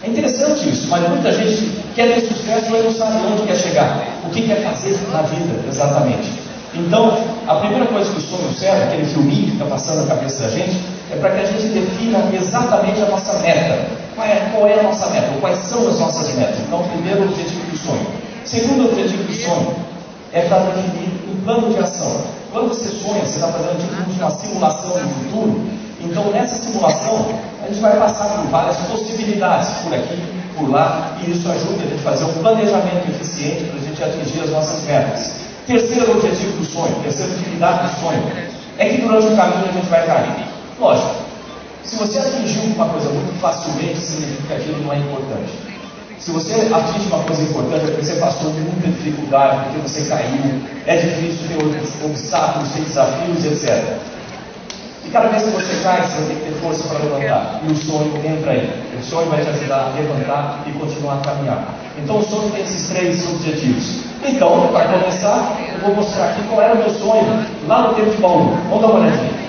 É interessante isso, mas muita gente quer ter sucesso, mas não sabe onde quer chegar, o que quer fazer na vida, exatamente. Então, a primeira coisa que o sonho serve, aquele filminho que fica passando na cabeça da gente, é para que a gente defina exatamente a nossa meta. Qual é a nossa meta? Ou quais são as nossas metas? Então, primeiro objetivo do sonho. Segundo objetivo do sonho é para definir um plano de ação. Quando você sonha, você está fazendo tipo uma simulação do futuro. Então, nessa simulação, a gente vai passar por várias possibilidades, por aqui, por lá, e isso ajuda a gente a fazer um planejamento eficiente para a gente atingir as nossas metas. Terceiro objetivo do sonho, terceira utilidade do sonho, é que durante o caminho a gente vai cair. Lógico, se você atingiu uma coisa muito facilmente, significa que aquilo não é importante. Se você atinge uma coisa importante, é porque você passou muita dificuldade, porque você caiu, é difícil ter outros obstáculos, ter desafios, etc. E cada vez que você cai, você vai ter que ter força para levantar. E o sonho entra aí. O sonho vai te ajudar a levantar e continuar a caminhar. Então o sonho tem esses três objetivos. Então, para começar, eu vou mostrar aqui qual era o meu sonho lá no tempo de Bauru. Vamos dar uma olhadinha.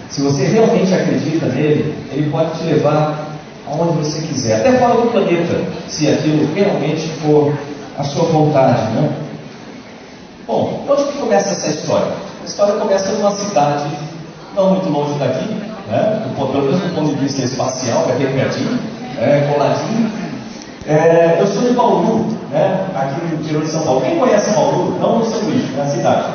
Se você realmente acredita nele, ele pode te levar aonde você quiser, até fora do planeta, se aquilo realmente for a sua vontade, né? Bom, onde que começa essa história? A história começa numa cidade não muito longe daqui, né? Pelo menos do ponto de vista espacial, é bem pertinho, coladinho. Eu sou de Bauru, né? Aqui no interior de São Paulo. Quem conhece Bauru? Não no sanduíche, na cidade.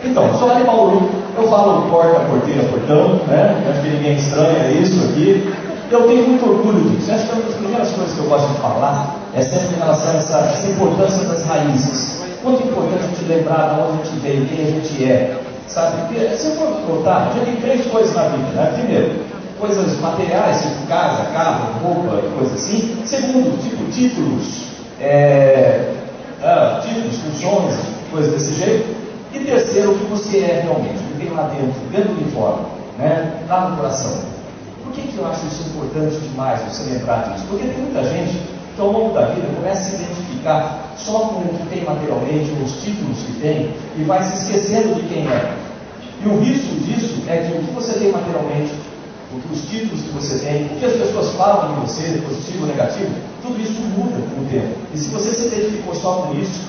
Então, eu sou lá de Bauru, eu falo porta, porteira, portão, né? Acho que ninguém estranha isso aqui. Eu tenho muito orgulho disso. Acho que uma das primeiras coisas que eu gosto de falar é sempre em relação a essa importância das raízes. Muito importante a gente lembrar de onde a gente veio, quem a gente é, sabe? Porque se eu for contar, já tem 3 coisas na vida, né? Primeiro, coisas materiais, tipo casa, carro, roupa e coisa assim. Segundo, tipo títulos, funções, coisas desse jeito. E terceiro, o que você é realmente. tem lá dentro do uniforme, né? Lá no coração. Por que eu acho isso importante demais, você lembrar disso? Porque tem muita gente que ao longo da vida começa a se identificar só com o que tem materialmente, com os títulos que tem, e vai se esquecendo de quem é. E o risco disso é que o que você tem materialmente, os títulos que você tem, o que as pessoas falam de você, positivo ou negativo, tudo isso muda com o tempo. E se você se identificou só com isso,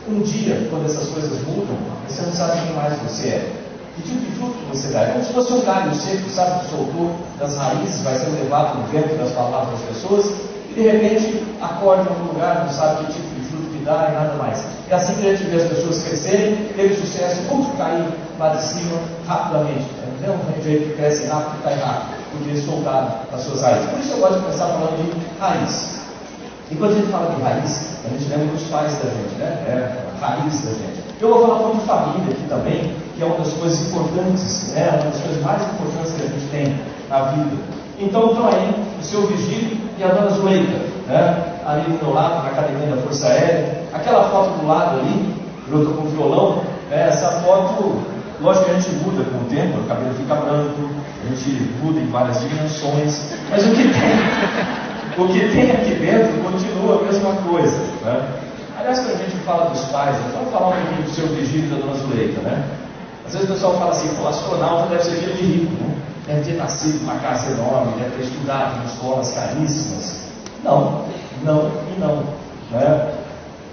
um dia, quando essas coisas mudam, você não sabe quem mais você é. Que tipo de fruto você dá? É como se fosse um galho seco, sabe, que soltou das raízes, vai ser levado no vento das palavras das pessoas, e de repente acorda em algum lugar, não sabe que tipo de fruto que dá e nada mais. É assim que a gente vê as pessoas crescerem, terem sucesso, cair lá de cima rapidamente. Não é um jeito que cresce rápido e cai rápido, porque eles soltaram as suas raízes. Por isso eu gosto de começar falando de raiz. E quando a gente fala de raiz, a gente lembra dos pais da gente, né? É a raiz da gente. Eu vou falar muito de família aqui também, que é uma das coisas importantes, né? Uma das coisas mais importantes que a gente tem na vida. Então estão aí o seu Vigílio e a dona Zuleika, né? Ali do meu lado, na academia da Força Aérea. Aquela foto do lado ali, eu estou com o violão, né? Essa foto, lógico que a gente muda com o tempo, o cabelo fica branco, a gente muda em várias dimensões, mas o que tem aqui dentro continua a mesma coisa, né? Aliás, quando a gente fala dos pais, vamos falar um pouquinho do seu Vigílio e da dona Zuleika, né? Às vezes o pessoal fala assim, o astronauta deve ser filho de rico, né? Deve ter nascido numa casa enorme, deve ter estudado em escolas caríssimas. Não e não, né?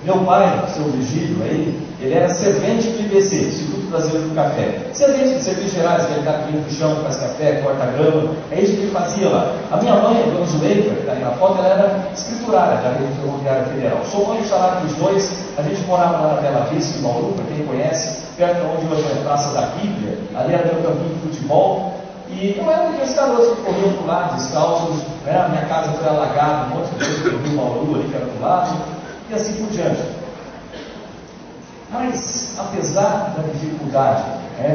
Meu pai, seu Vigílio, ele era servente do IBC, Instituto Brasileiro do Café. Servente de serviços gerais, aquele cara que limpa o chão, faz café, corta grama, é isso que ele fazia lá. A minha mãe, a dona Zuleika, que está aí na foto, ela era escriturária da Rede Ferroviária Federal. Somando o salário dos dois, a gente morava lá na Bela Vista, em Bauru, para quem conhece, perto de onde hoje é a Praça da Bíblia, ali era meu campinho de futebol. E eu era aqueles garotos que corriam por lá, descalços, né? A minha casa foi alagada, um monte de coisa que eu vi em Bauru, ali que era do lado, e assim por diante. Mas, apesar da dificuldade,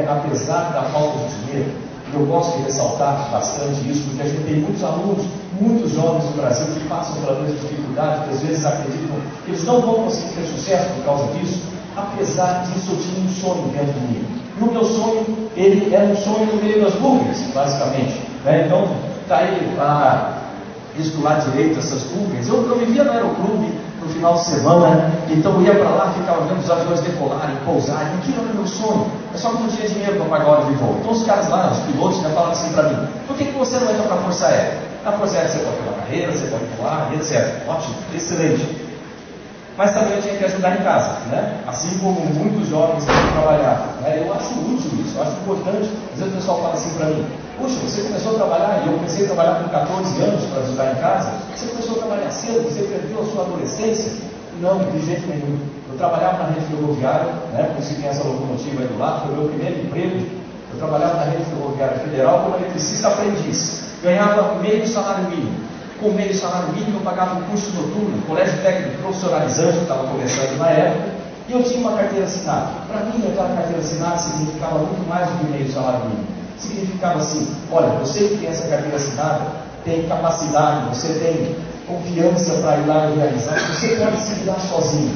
apesar da falta de dinheiro, eu gosto de ressaltar bastante isso, porque a gente tem muitos alunos, muitos jovens no Brasil que passam pela mesma dificuldade, que às vezes acreditam que eles não vão conseguir ter sucesso por causa disso. Apesar disso, eu tinha um sonho dentro de mim. E o meu sonho, ele era um sonho no meio das nuvens, basicamente. Né? Então, está aí isso do lado direito, essas nuvens. Eu vivia no aeroclube no final de semana, então eu ia para lá, ficava vendo os aviões decolarem, pousarem. Aquilo era meu sonho. É só que não tinha dinheiro para pagar a hora de voo. Então os caras lá, os pilotos, falavam assim para mim: por que você não entra para a Força Aérea? Na Força Aérea você pode ter uma carreira, você pode voar, e etc. Ótimo, excelente. Mas também eu tinha que ajudar em casa, né? Assim como muitos jovens têm que trabalhar. Né? Eu acho útil isso, eu acho importante. Às vezes o pessoal fala assim para mim: puxa, você começou a trabalhar, e eu comecei a trabalhar com 14 anos para ajudar em casa. Você começou a trabalhar cedo, você perdeu a sua adolescência? Não, de jeito nenhum. Eu trabalhava na rede ferroviária, né? Por isso que tem essa locomotiva aí do lado, foi o meu primeiro emprego. Eu trabalhava na rede ferroviária federal como eletricista aprendiz. Ganhava meio salário mínimo. Com meio salário mínimo, eu pagava um curso noturno, colégio técnico profissionalizante, que estava começando na época, e eu tinha uma carteira assinada. Para mim, aquela carteira assinada significava muito mais do que meio salário mínimo. Significava assim: olha, você que tem essa carteira assinada, tem capacidade, você tem confiança para ir lá e realizar, você pode se virar sozinho.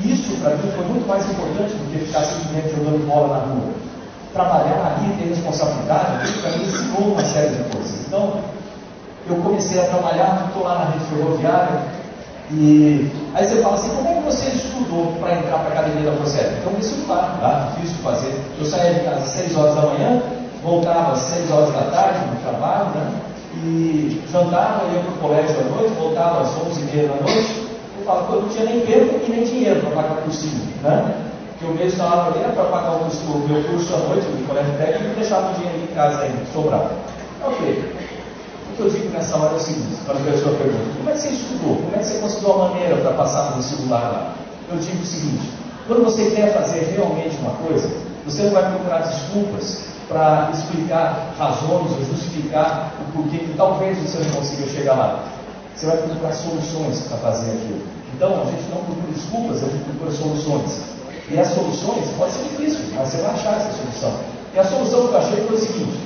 E isso, para mim, foi muito mais importante do que ficar simplesmente jogando bola na rua. Trabalhar ali, ter responsabilidade, isso para mim ensinou uma série de coisas. Então, eu comecei a trabalhar, estou lá na rede ferroviária, e aí você fala assim: como é que você estudou para entrar para a academia da Força Aérea? Então, vestibular, tá? Difícil de fazer. Eu saía de casa às 6 horas da manhã, voltava às 6 horas da tarde no trabalho, né? E jantava, ia para o colégio à noite, voltava às 11h30 da noite. Eu falo que eu não tinha nem tempo e nem dinheiro para pagar o cursinho, né? Porque o mês salário ali era para pagar o meu curso à noite no colégio técnico e deixava o dinheiro em casa ainda, sobrava. Ok. O que eu digo nessa hora é o seguinte, para a pessoa pergunta: como é que você estudou? Como é que você conseguiu a maneira para passar no vestibular lá? Eu digo o seguinte: quando você quer fazer realmente uma coisa, você não vai procurar desculpas para explicar razões ou justificar o porquê que talvez você não consiga chegar lá. Você vai procurar soluções para fazer aquilo. Então, a gente não procura desculpas, a gente procura soluções. E as soluções, pode ser difícil, mas você vai achar essa solução. E a solução que eu achei foi o seguinte: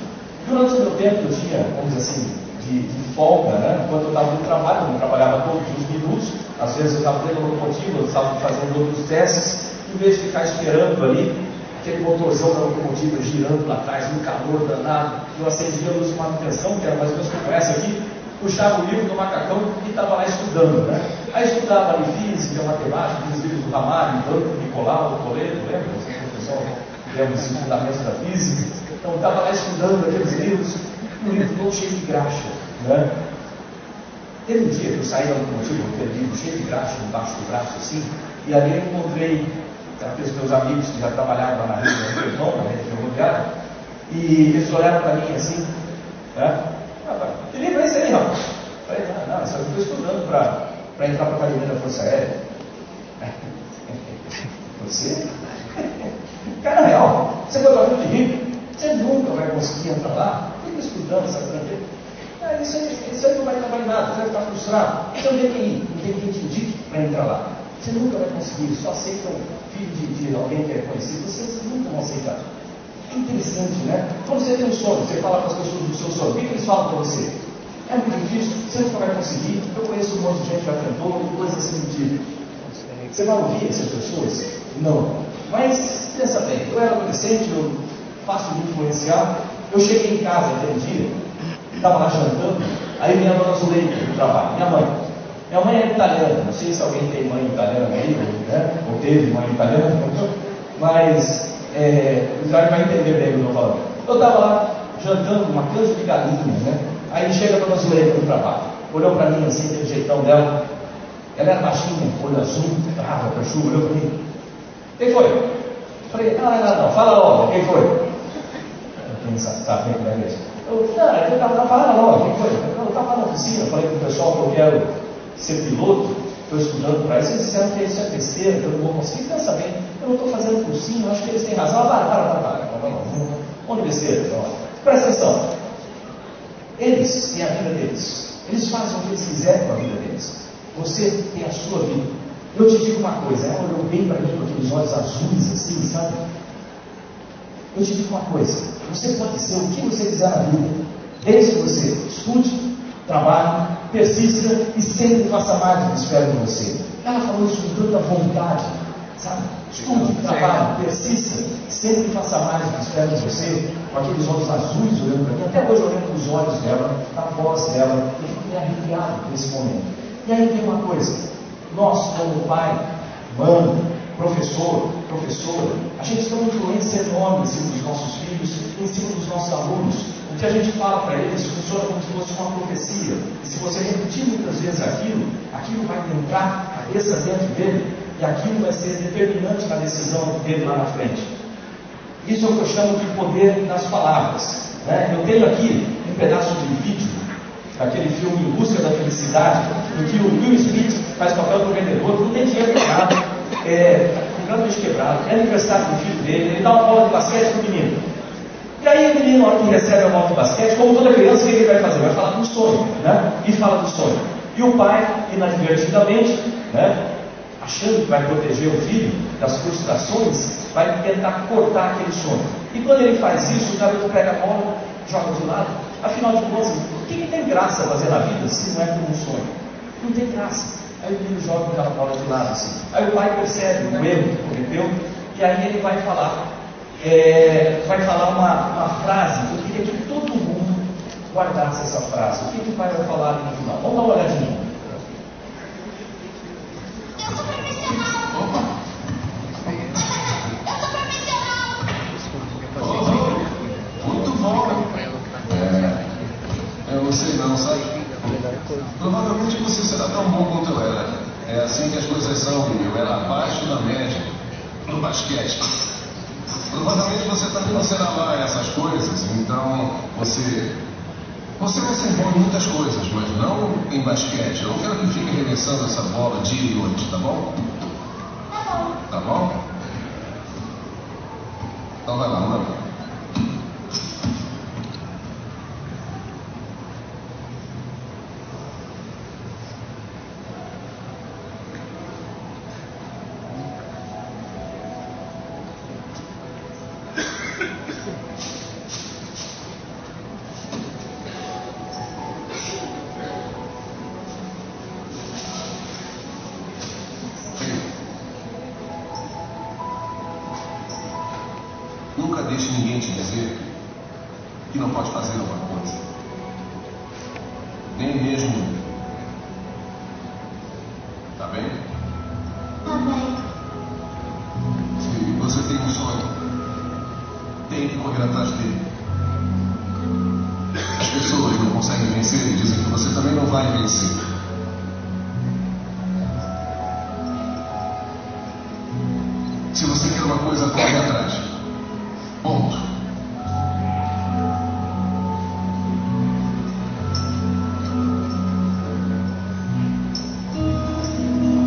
durante o meu tempo eu tinha, vamos dizer assim, de folga, né? Enquanto eu estava no trabalho, eu não trabalhava todos os minutos, às vezes eu estava dentro da locomotiva, eu estava fazendo outros testes, em vez de ficar esperando ali aquele motorzão da locomotiva girando lá atrás, um calor danado. Eu acendia a luz de manutenção, que era mais ou menos como essa aqui, puxava o livro do macacão e estava lá estudando, né? Aí estudava ali física, matemática, os livros do Ramalho, Banco, Nicolau, Toledo, lembra? O pessoal lembra os fundamentos da física. Então estava lá estudando aqueles livros, um livro todo cheio de graxa, né? Teve um dia que eu saí da locomotiva com aquele livro cheio de graxa embaixo do braço assim, e ali eu encontrei aqueles meus amigos que já trabalhavam lá na rede, na rede ferroviária, e eles olharam para mim assim, né? Que livro é esse aí, rapaz? Eu falei, não, só estou estudando para entrar para a Academia da Força Aérea. Você? Cara, real, você foi para de rico, você nunca vai conseguir entrar lá, fica estudando essa grande. Isso aí não vai trabalhar nada, você vai ficar frustrado. Você não tem quem te indique para entrar lá. Você nunca vai conseguir, só aceita um filho de alguém que é conhecido, vocês nunca vão aceitar. É interessante, né? Quando você tem um sonho, você fala com as pessoas do seu sonho, o que eles falam para você? É muito difícil, você nunca vai conseguir. Eu conheço um monte de gente que já tentou, coisas assim do tipo. Você vai ouvir essas pessoas? Não. Mas, pensa bem, eu era adolescente, eu fácil de influenciar. Eu cheguei em casa aquele dia, estava lá jantando, aí minha dona Zuleika do trabalho, minha mãe. Minha mãe é italiana, não sei se alguém tem mãe italiana aí, né? Ou teve mãe italiana, mas vai entender bem o que eu estou falando. Eu estava lá jantando uma canja de galinha, né? Aí chega a dona Zuleika do trabalho, olhou para mim assim, aquele jeitão dela. Ela era baixinha, olho azul, brava, para chuva, olhou para mim. Quem foi? Falei, não, fala logo, quem foi? Quem sabe bem como é isso? Fala logo, quem foi? Eu estava na oficina, falei com o pessoal que eu quero ser piloto, estou estudando para isso, eles disseram que isso é besteira, que eu não vou conseguir. Pensa bem, eu não estou fazendo cursinho, acho que eles têm razão. Para. Onde besteira? Presta atenção. Eles têm a vida deles, eles fazem o que eles quiserem com a vida deles. Você tem a sua vida. Eu te digo uma coisa, ela olhou bem para mim com aqueles olhos azuis assim, sabe? Eu te digo uma coisa, você pode ser o que você quiser na vida, desde que você estude, trabalhe, persista e sempre faça mais do que espera de você. Ela falou isso com tanta vontade, sabe? Estude, trabalhe, persista, sempre faça mais do que espera de você, com aqueles olhos azuis olhando para mim, até hoje olhando nos olhos dela, na voz dela, eu fico meio arrepiado nesse momento. E aí tem uma coisa, nós como pai, mãe, professor, professora, a gente tem uma influência enorme em cima dos nossos filhos, em cima dos nossos alunos. O que a gente fala para eles funciona como se fosse uma profecia. E se você repetir muitas vezes aquilo vai entrar a cabeça dentro dele, e aquilo vai ser determinante na decisão dele lá na frente. Isso é o que eu chamo de poder das palavras, né? Eu tenho aqui um pedaço de vídeo daquele filme Em Busca da Felicidade, em que o Will Smith faz papel do vendedor, não tem dinheiro para nada, completamente quebrado, é aniversário do filho dele, ele dá uma bola de basquete pro menino. E aí o menino, na hora que recebe a bola de basquete, como toda criança, o que ele vai fazer? Vai falar do sonho, né? E fala do sonho. E o pai, inadvertidamente, né, achando que vai proteger o filho das frustrações, vai tentar cortar aquele sonho. E quando ele faz isso, o garoto pega a bola, joga de lado. Afinal de contas, o que tem graça fazer na vida se não é como um sonho? Não tem graça. Aí o menino joga aquela bola de lado assim. Aí o pai percebe o erro que cometeu, e aí ele vai falar uma frase. Eu queria que todo mundo guardasse essa frase. O que o pai vai falar ali no final? Vamos dar uma olhadinha. Eu sou profissional! Muito bom! Eu não sei não, sabe? Provavelmente você será tão bom quanto eu era. É assim que as coisas são, eu era abaixo da média no basquete. Provavelmente você também não será lá essas coisas, então você vai ser bom em muitas coisas, mas não em basquete. Eu não quero que fique arremessando essa bola dia e noite, tá bom? Tá bom? Então vai lá, manda. te dizer que não pode fazer uma coisa. Nem mesmo. Tá bem? Tá bem. Se você tem um sonho, tem que correr atrás dele. As pessoas não conseguem vencer e dizem que você também não vai vencer. Se você quer uma coisa, corre atrás. Ponto.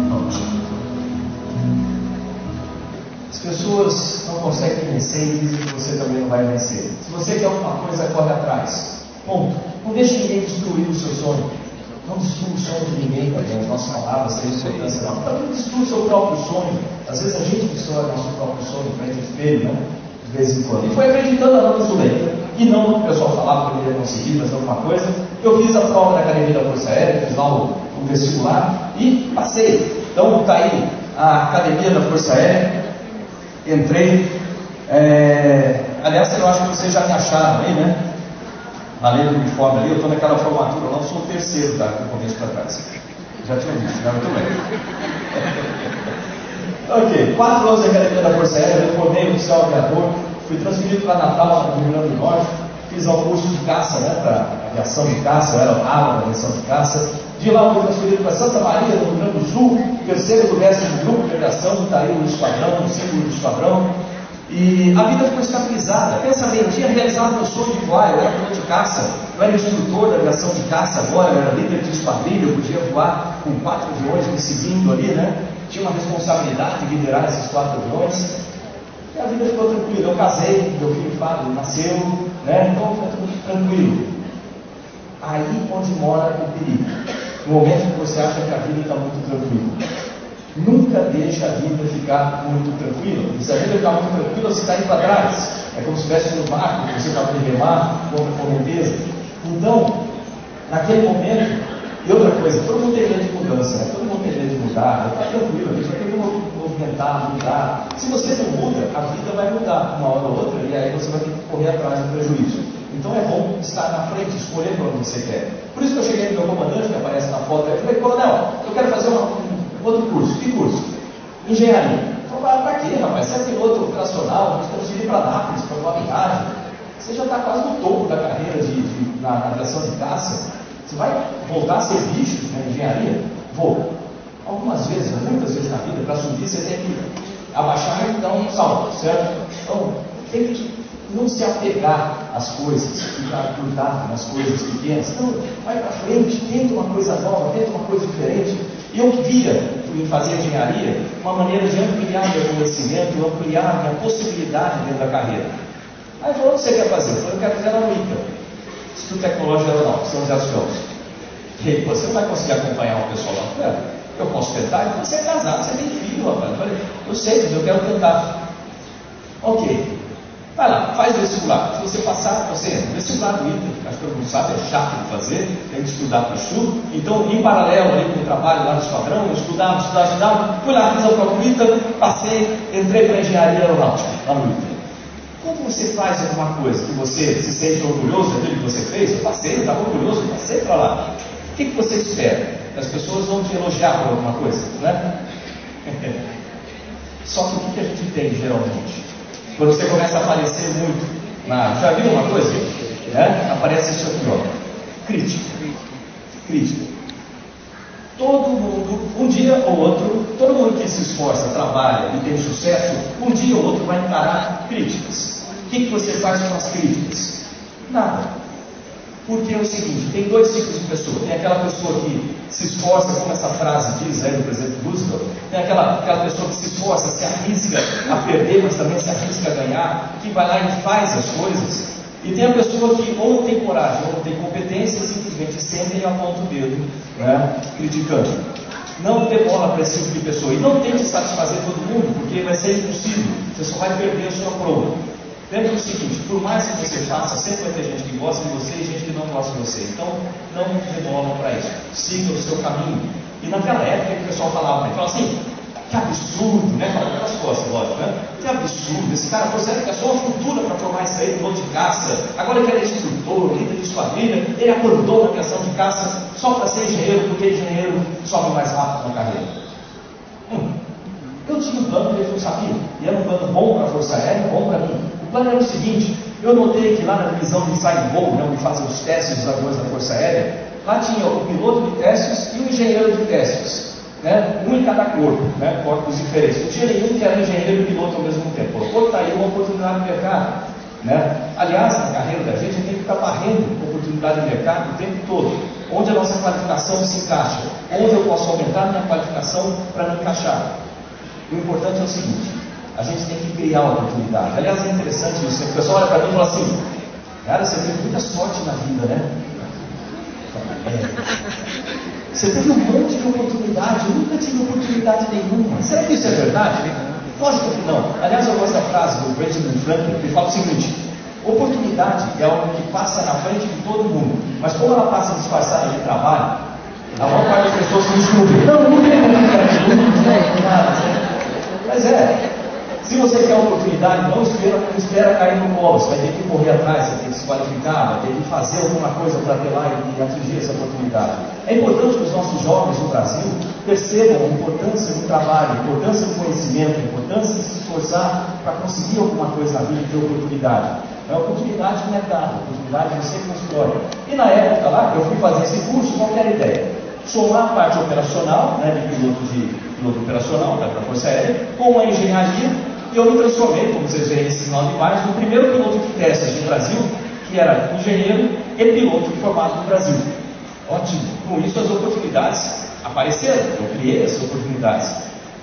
Vamos. As pessoas não conseguem vencer e dizem que você também não vai vencer. Se você quer alguma coisa, corre atrás. Ponto. Não deixe ninguém destruir o seu sonho. Não destrua o sonho de ninguém também. As nossas palavras têm importância não. Também destrua o seu próprio sonho. Às vezes a gente destrói o nosso próprio sonho em frente ao espelho, né? De vez em quando. E foi acreditando na luz do leite. E não no que o pessoal falava que eu ia conseguir fazer alguma coisa. Eu fiz a prova da Academia da Força Aérea, fiz lá o vestibular e passei. Então está aí a Academia da Força Aérea. Entrei. Aliás, eu acho que vocês já me acharam aí, né? Além do uniforme ali, eu estou naquela formatura lá, eu sou o terceiro do começo para trás. Já tinha visto, já muito bem. Ok, 4 anos de Academia da Força Aérea, eu formei oficial aviador, fui transferido para Natal, no Rio Grande do Norte, fiz um curso de caça, né, para aviação de caça, eu era ala da aviação de caça. De lá eu fui transferido para Santa Maria, no Rio Grande do Sul, terceiro do 10º grupo de aviação, está aí no esquadrão, no símbolo do esquadrão. E a vida ficou estabilizada. Pensa bem, eu tinha realizado meu sonho de voar, eu era piloto de caça, eu era instrutor da aviação de caça agora, eu era líder de esquadrilha, eu podia voar com 4 aviões me seguindo ali, né? Tinha uma responsabilidade de liderar esses 4 aviões. E a vida ficou tranquila. Eu casei, meu filho Fábio nasceu, né? Então ficou tudo tranquilo. Aí onde mora o perigo. No momento que você acha que a vida está muito tranquila. Nunca deixe a vida ficar muito tranquila. Se a vida ficar muito tranquila, você está indo para trás. É como se estivesse no barco, você está no remar contra a correnteza. Então, naquele momento, e outra coisa, todo mundo tem medo de mudança, né? Todo mundo tem medo de mudar. Está tranquilo, a gente vai ter que movimentar, mudar. Se você não muda, a vida vai mudar uma hora ou outra, e aí você vai ter que correr atrás do prejuízo. Então é bom estar na frente, escolher para onde você quer. Por isso que eu cheguei no meu comandante, que aparece na foto, e falei, coronel, eu quero fazer outro curso. Que curso? Engenharia. Falei, para quê, rapaz? Você é piloto operacional, nós temos que ir para Nápoles, para uma viagem. Você já está quase no topo da carreira na aviação de caça. Você vai voltar a ser bicho na engenharia? Vou. Algumas vezes, muitas vezes na vida, para subir, você tem que abaixar e dar um salto, certo? Então, tem que não se apegar às coisas, ficar grudado nas coisas pequenas. Então, vai para frente, tenta uma coisa nova, tenta uma coisa diferente. E eu via em fazer engenharia uma maneira de ampliar meu conhecimento, ampliar minha possibilidade dentro da carreira. Aí falou, o que você quer fazer? Eu falei, eu quero fazer na UICA, Instituto Tecnológico Aeronáutico, São José dos Campos. E aí, você não vai conseguir acompanhar uma pessoa lá? Eu falei, eu posso tentar? Ele falou, você é casado, você tem filho, rapaz. Eu falei, eu sei, mas eu quero tentar. Ok. Vai lá, faz o vestibular. Se você passar, você entra. Vestibular do ITA, acho que todo mundo sabe, é chato de fazer, tem que estudar para isso. Então, em paralelo ali com o trabalho lá no esquadrão, eu estudava, fui lá, fiz a prova do ITA, passei, entrei para a engenharia aeronáutica, lá no ITA. Quando você faz alguma coisa que você se sente orgulhoso daquilo que você fez, eu passei, eu estava orgulhoso, eu passei para lá. O que você espera? As pessoas vão te elogiar por alguma coisa, né? Só que o que a gente tem geralmente? Quando você começa a aparecer muito, já viu uma coisa? Aparece isso aqui, ó. Crítica. Todo mundo, um dia ou outro, todo mundo que se esforça, trabalha e tem sucesso, um dia ou outro vai encarar críticas. O que você faz com as críticas? Nada. Porque é o seguinte, tem 2 tipos de pessoa. Tem aquela pessoa que se esforça, como essa frase diz aí do presidente Roosevelt, tem aquela pessoa que se esforça, se arrisca a perder, mas também se arrisca a ganhar, que vai lá e faz as coisas. E tem a pessoa que ou não tem coragem, ou não tem competência, simplesmente senta e aponta o dedo, né, criticando. Não dê bola para esse tipo de pessoa. E não tente satisfazer todo mundo, porque vai ser impossível. Você só vai perder a sua prova. Lembra o seguinte, por mais que você faça, sempre vai ter gente que gosta de você e gente que não gosta de você. Então, não dê bola para isso. Siga o seu caminho. E naquela época, o pessoal falava assim, que absurdo, né? Fala pelas costas, lógico, né? Que absurdo, esse cara, você gastou uma fortuna para formar isso aí, piloto de caça, agora ele é instrutor, líder de esquadrilha, ele acordou na aviação de caça só para ser engenheiro, porque engenheiro sobe mais rápido na carreira. Eu tinha um plano que ele não sabia, e era um plano bom para a Força Aérea, bom para mim. O plano era o seguinte: eu notei que lá na divisão de ensaio de voo, né, onde fazem os testes dos aviões da Força Aérea, lá tinha o piloto de testes e o engenheiro de testes, né, um em cada corpo, né, corpos diferentes. Não tinha nenhum que era engenheiro e piloto ao mesmo tempo. Pô, está aí uma oportunidade de mercado, né? Aliás, na carreira da gente tem que ficar varrendo oportunidade de mercado o tempo todo, onde a nossa qualificação se encaixa, onde eu posso aumentar minha qualificação para me encaixar. O importante é o seguinte: a gente tem que criar oportunidade. Aliás, é interessante isso, o pessoal olha para mim e fala assim: cara, você teve muita sorte na vida, né? Você teve um monte de oportunidade, eu nunca tive oportunidade nenhuma. Será que isso é verdade? Lógico que não. Aliás, eu gosto da frase do Benjamin Franklin, que fala o seguinte: oportunidade é algo que passa na frente de todo mundo, mas como ela passa disfarçada de trabalho, a maior parte das pessoas se descobrem. Não tem nada. Mas se você quer oportunidade, não espera cair no colo. Você vai ter que correr atrás, você tem que se qualificar, vai ter que fazer alguma coisa para ter lá e atingir essa oportunidade. É importante que os nossos jovens no Brasil percebam a importância do trabalho, a importância do conhecimento, a importância de se esforçar para conseguir alguma coisa na vida e ter oportunidade. A oportunidade não é dada, a oportunidade você constrói. E na época lá, eu fui fazer esse curso, qual era a ideia? Somar a parte operacional, né, de piloto operacional, da Força Aérea, com a engenharia, e eu me transformei, como vocês veem nesse sinal de imagem, no primeiro piloto de testes no Brasil, que era engenheiro e piloto formado no Brasil. Ótimo! Com isso as oportunidades apareceram, eu criei essas oportunidades.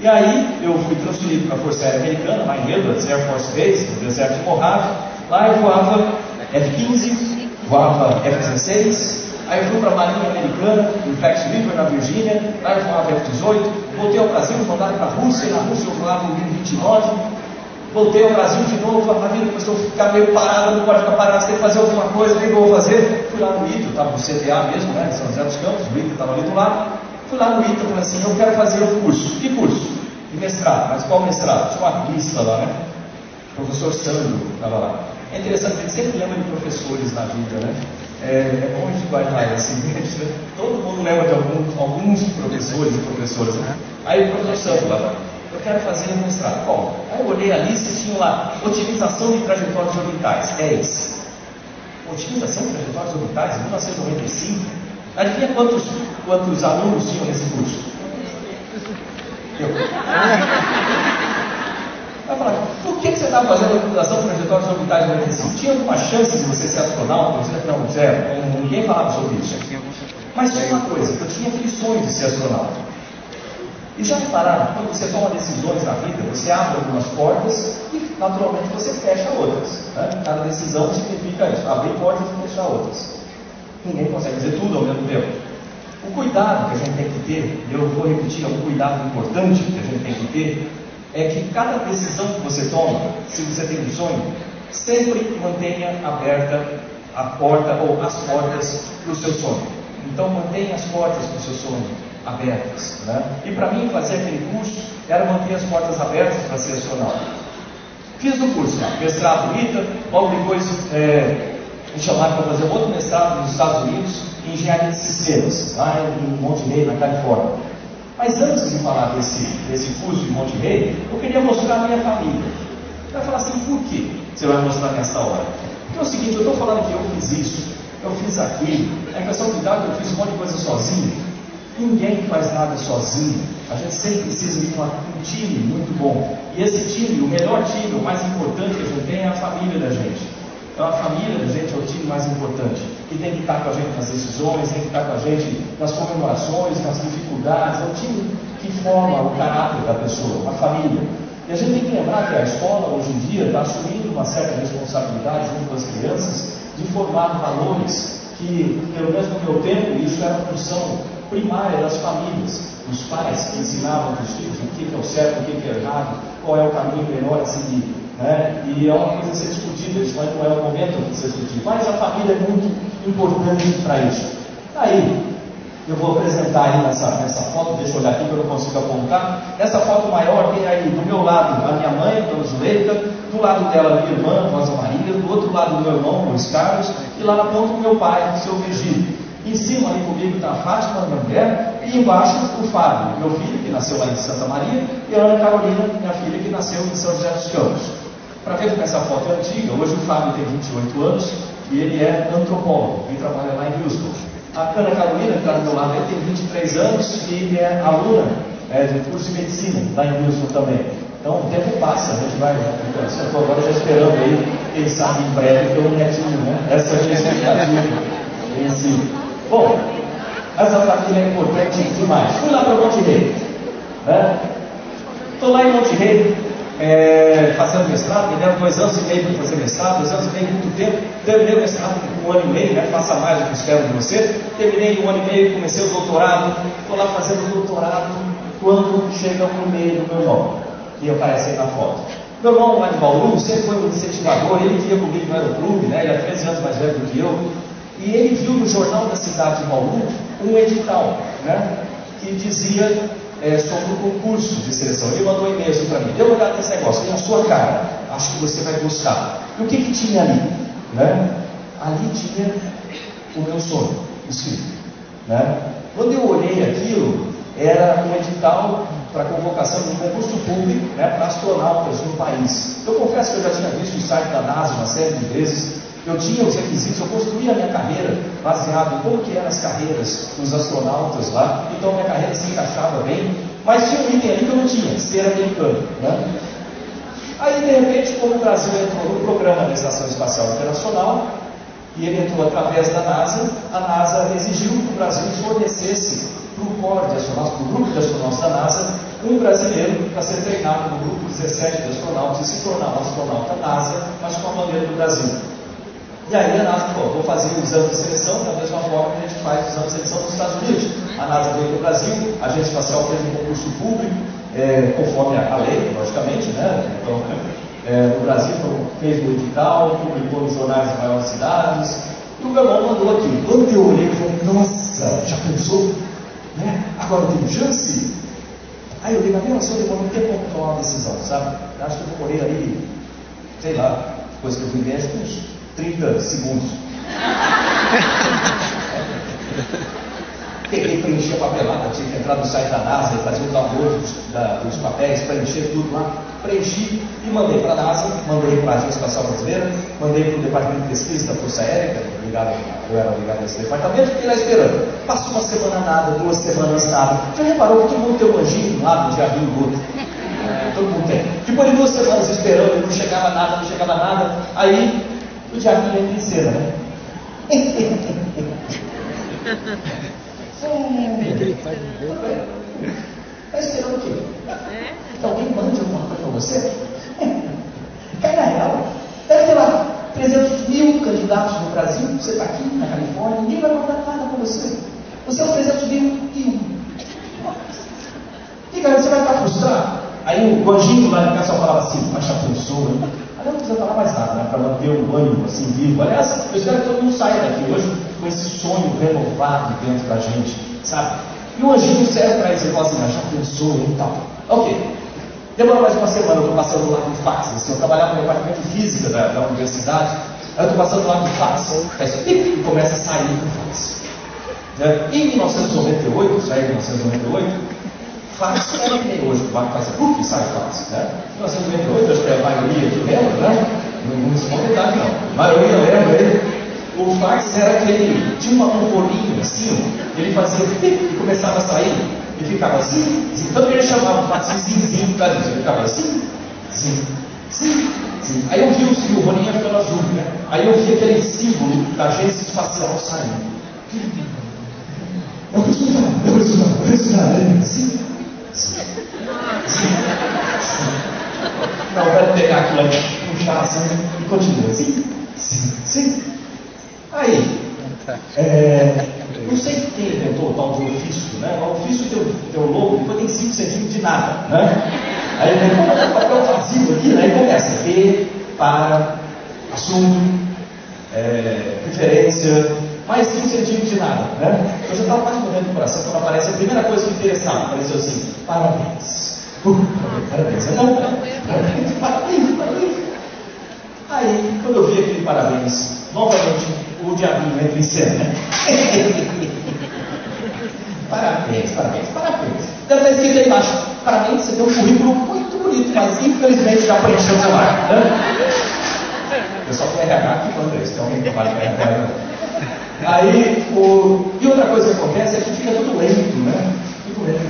E aí eu fui transferido para a Força Aérea Americana, lá em Edwards Air Force Base, no deserto de Mojave. Lá eu voava F-15, voava F-16. Aí eu fui para a Marinha Americana, em Flex River, na Virgínia. Lá eu voava F-18. Voltei ao Brasil, mandaram para a Rússia. Na Rússia eu voava no MiG-29. Voltei ao Brasil de novo. A vida começou a ficar meio parada. Não pode ficar parada, você tem que fazer alguma coisa. O que eu vou fazer? Fui lá no ITA, estava no CTA mesmo, né, em São José dos Campos. O ITA estava ali do lado. Fui lá no ITA e falei assim: eu quero fazer o curso. Que curso? De mestrado. Mas qual mestrado? Tinha uma lista lá, né? O professor Sandro estava lá. É interessante, a gente sempre lembra de professores na vida, né? É bom a gente guardar assim, todo mundo lembra de alguns professores e professoras, né? Aí o professor Sandro lá, eu quero fazer um mestrado. Bom, aí eu olhei a lista e tinha lá: otimização de trajetórias orbitais, EIS. Otimização de trajetórias orbitais, em 1995. Adivinha quantos alunos tinham nesse curso? Eu. Vai falar: por que você está fazendo a otimização de trajetórias orbitais no 95? Tinha alguma chance de você ser astronauta? Não, zero. Ninguém falava sobre isso. Mas tinha uma coisa: eu tinha aquele sonho de ser astronauta. E já repararam, quando você toma decisões na vida, você abre algumas portas e naturalmente você fecha outras, né? Cada decisão significa isso: abrir portas e fechar outras. Ninguém consegue fazer tudo ao mesmo tempo. O cuidado que a gente tem que ter, e eu vou repetir, é um cuidado importante que a gente tem que ter, é que cada decisão que você toma, se você tem um sonho, sempre mantenha aberta a porta ou as portas para o seu sonho. Então mantenha as portas para o seu sonho abertas, né? E para mim fazer aquele curso era manter as portas abertas para ser astronauta. Fiz o curso lá, mestrado ITA, logo depois me chamaram para fazer outro mestrado nos Estados Unidos em engenharia de sistemas, lá em Monte Rey, na Califórnia. Mas antes de falar desse curso em Monte Rey, eu queria mostrar a minha família. Você vai falar assim: por que você vai mostrar nessa hora? Porque é o seguinte: eu estou falando que eu fiz isso, eu fiz aquilo, a impressão que dá que eu fiz um monte de coisa sozinho. Ninguém faz nada sozinho. A gente sempre precisa de um time muito bom. E esse time, o melhor time, o mais importante que a gente tem é a família da gente. Então a família da gente é o time mais importante, que tem que estar com a gente nas decisões, tem que estar com a gente nas comemorações, nas dificuldades. É o time que forma o caráter da pessoa, a família. E a gente tem que lembrar que a escola hoje em dia está assumindo uma certa responsabilidade junto com as crianças de formar valores que, pelo menos no meu tempo, isso era a função primária das famílias, dos pais que ensinavam para os filhos o que é o certo, o que é errado, qual é o caminho melhor a seguir, né? E é uma coisa a ser discutida, isso não é o momento de ser discutido, mas a família é muito importante para isso. Aí, Eu vou apresentar aí nessa foto, deixa eu olhar aqui que eu não consigo apontar. Nessa foto maior tem aí do meu lado a minha mãe, Dona Zuleika, do lado dela minha irmã, Rosa Maria, do outro lado meu irmão, Luiz Carlos, e lá na ponta o meu pai, o seu Virgílio. Em cima ali comigo está a Fátima, minha mulher, e embaixo o Fábio, meu filho, que nasceu lá em Santa Maria, e a Ana Carolina, minha filha, que nasceu em São José dos Campos. Para ver como essa foto é antiga, hoje o Fábio tem 28 anos e ele é antropólogo, e trabalha lá em Houston. A Ana Carolina, que está do meu lado, ele tem 23 anos e é aluna do curso de medicina lá em Houston também. Então o tempo passa, a gente vai. Eu estou agora já esperando aí, quem sabe em breve, ter um netinho, né? Essa é a minha expectativa em si. Bom, essa família é importante demais. Fui lá para Monte Rei. Estou lá em Monte Rei, fazendo mestrado, me deram 2 anos e meio para fazer mestrado, 2 anos e meio, muito tempo. Terminei o mestrado com 1 ano e meio, passa mais do que espero de você. Terminei em 1 ano e meio, comecei o doutorado. Estou lá fazendo o doutorado quando chega o meio do meu irmão, que aparece aí na foto. Meu irmão lá de Bauru sempre foi um incentivador, ele via comigo no aeroclube, ele é 13 anos mais velho do que eu. E ele viu no jornal da cidade de Bauru um edital, que dizia sobre o concurso de seleção. Ele mandou um e-mail assim para mim: dê uma olhada nesse negócio, tem a sua cara, acho que você vai gostar. E o que tinha ali? Ali tinha o meu sonho escrito. Quando eu olhei aquilo, era um edital para convocação de um concurso público para astronautas no país. Eu confesso que eu já tinha visto o site da NASA uma série de vezes. Eu tinha os requisitos, eu construí a minha carreira baseado em como que eram as carreiras dos astronautas lá, então minha carreira se encaixava bem, mas tinha um item ali que eu não tinha, ser americano. Aí, de repente, como o Brasil entrou no programa da Estação Espacial Internacional, e ele entrou através da NASA, a NASA exigiu que o Brasil fornecesse para o corpo de astronautas, para o grupo de astronautas da NASA, um brasileiro para ser treinado no grupo 17 de astronautas e se tornar um astronauta NASA, mas com a bandeira do Brasil. E aí a NASA falou: vou fazer o exame de seleção da mesma forma que a gente faz o exame de seleção nos Estados Unidos. A NASA veio para o Brasil, a Agência Espacial fez um concurso público, conforme a lei, logicamente, Então, no Brasil fez o edital, publicou nos jornais das maiores cidades, e o meu irmão mandou aqui. Quando eu olhei, eu falei: nossa, já pensou? Agora eu tenho chance? Aí eu dei, mas mesmo assim eu demorei um tempo para tomar uma decisão, sabe? Eu acho que eu vou correr ali, sei lá, coisa que eu fui ver, acho que uns 30 segundos. Peguei, preenchi a papelada, tinha que entrar no site da NASA e fazer o download dos papéis, preencher tudo lá. Preenchi e mandei para a NASA, mandei para a Agência Espacial Brasileira, mandei para o Departamento de Pesquisa da Força Aérea, eu era ligado a esse departamento, fiquei lá esperando. Passou 1 semana nada, 2 semanas nada. Já reparou que todo mundo tem um anjinho de um lado, um diabinho do outro? Todo mundo tem. Depois de 2 semanas esperando, não chegava nada, aí o diabinho entra em cena, Está esperando o quê? Que alguém mande alguma coisa para você? Cai na real. Deve ter lá 300 mil candidatos no Brasil. Você está aqui na Califórnia, ninguém vai mandar nada para você. Você é um 300 mil e um. E cara, você vai estar frustrado. Aí o anjinho lá de casa só falava assim: mas já pensou, hein? Aí não precisa falar mais nada, para manter o ânimo assim vivo. Aliás, eu espero que todo mundo saia daqui hoje com esse sonho renovado dentro da gente, sabe? E o anjinho serve para isso, ele fala assim: mas já pensou, hein, tal. Ok. Demorou mais 1 semana, eu estou passando lá com fax, assim, eu trabalhava no departamento de física da universidade, aí eu estou passando lá com fax, e começa a sair com fax. Em 1998, já em 1998, fax era que nem hoje, o banco faz e sai fax. Em 1998, acho que a maioria aqui lembra, não se pode dar, não. A maioria lembra aí. O fax era aquele, tinha um rolinho assim, ele fazia e começava a sair, e ficava assim, então ele chamava o fax zinzinho por causa disso, ele ficava assim, sim. Aí eu vi o rolinho ia ficando azul, Aí eu vi aquele símbolo da agência espacial saindo. Eu preciso dar, sim. Não, vai pegar aquilo ali, puxar assim e continua. Sim. Aí, não sei quem inventou o tal de ofício, O ofício tem o logo, depois tem 5 centímetros de nada, Aí ele vem com um papel vazio aqui, E começa: P, para, assunto, preferência. mas sem sentido de nada, né? Eu já estava quase morrendo do coração quando aparece a primeira coisa que interessava, apareceu assim, parabéns. Parabéns, é bom, parabéns. Aí, quando eu vi aquele parabéns, novamente o diabinho entra em cena. Parabéns. Deve estar escrito aí embaixo, parabéns, você tem um currículo muito bonito, mas infelizmente já preencheu o celular, né? O pessoal do RH que manda isso, tem alguém que trabalha com RH. Aí, e outra coisa que acontece é que fica tudo lento, né? Tudo lento.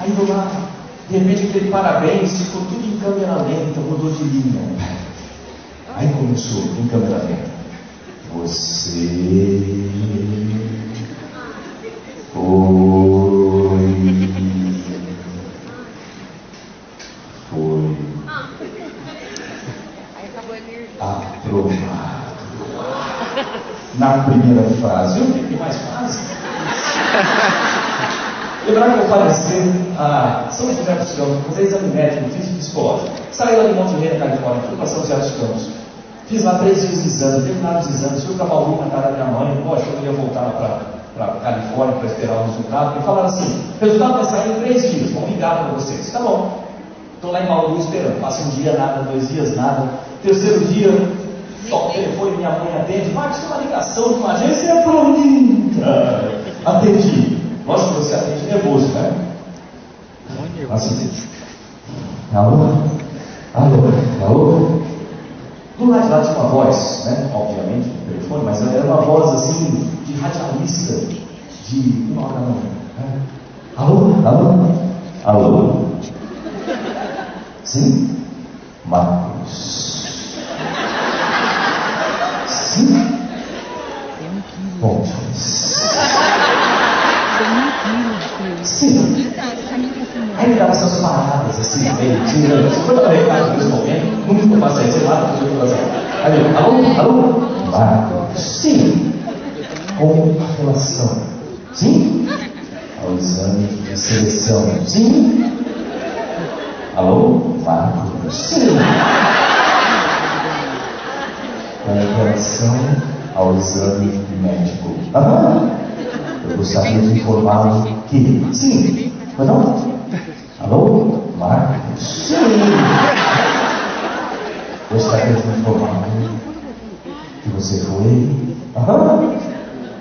Aí vou lá, de repente aquele parabéns ficou tudo em câmera lenta, mudou de linha. Aí começou em câmera lenta. Você foi aprovado. Na primeira frase, eu vi que mais fase. Lembrar que eu falecei a São José dos Campos, fazer exame médico, físico e psicológico. Saí lá de Monte Rei, na Califórnia, fui para São José dos Campos. Fiz lá 3 dias de exame, terminaram os exames, fui para Bauru na casa da minha mãe, poxa, eu ia voltar para Califórnia para esperar o resultado. E falaram assim: o resultado vai sair em 3 dias, vão ligar para vocês. Tá bom. Estou lá em Bauru esperando, passa um dia nada, 2 dias nada. Terceiro dia, toco o telefone, minha mãe atende. Marcos, tem uma ligação de uma agência pronta. Atendi. Lógico que você atende nervoso, né? Assim. Alô? Do lado de lá tinha uma voz, né? Obviamente, no telefone, mas era uma voz assim, de radialista, de 1 hora da manhã. Né? Alô? Sim? Marcos. Sim? Bom, sim. Aí me dava essas paradas assim, meio tirando. Se for também, caso mesmo alguém, nunca faça isso, sei lá, não fazer. Aí, alô? Marcos. Sim. Com relação. Sim? Ao exame de seleção. Sim. Alô? Marcos. Sim. Com relação ao exame médico. Eu gostaria de informá-lo que... Sim. Não? Alô? Marcos? Sim. Gostaria de informar que você foi...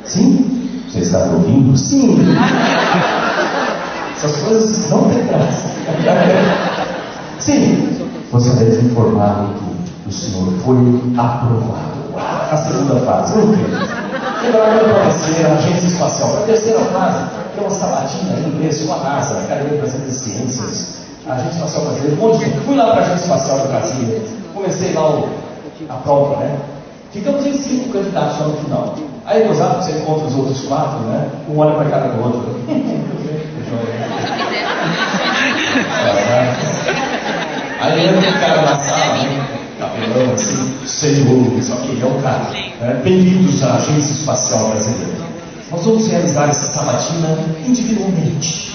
Sim. Você está me ouvindo? Sim. Essas coisas não têm graça. Sim. Gostaria de informar que o senhor foi aprovado. A segunda fase. Agora para você, a agência espacial. Para a terceira fase, tem uma sabatina em inglês com a NASA, a Academia Brasileira de Ciências, a Agência Espacial Brasileira, um monte de gente. Fui lá para a Agência Espacial do Brasil, comecei lá a prova, né? Ficamos em 5 candidatos só no final. Aí, gozado, você encontra os outros 4, né? Um olha para a cara do outro. Aí entra um cara na sala, capelão assim, senhor, só que ele é o cara. Bem-vindos à Agência Espacial Brasileira. Nós vamos realizar essa sabatina individualmente.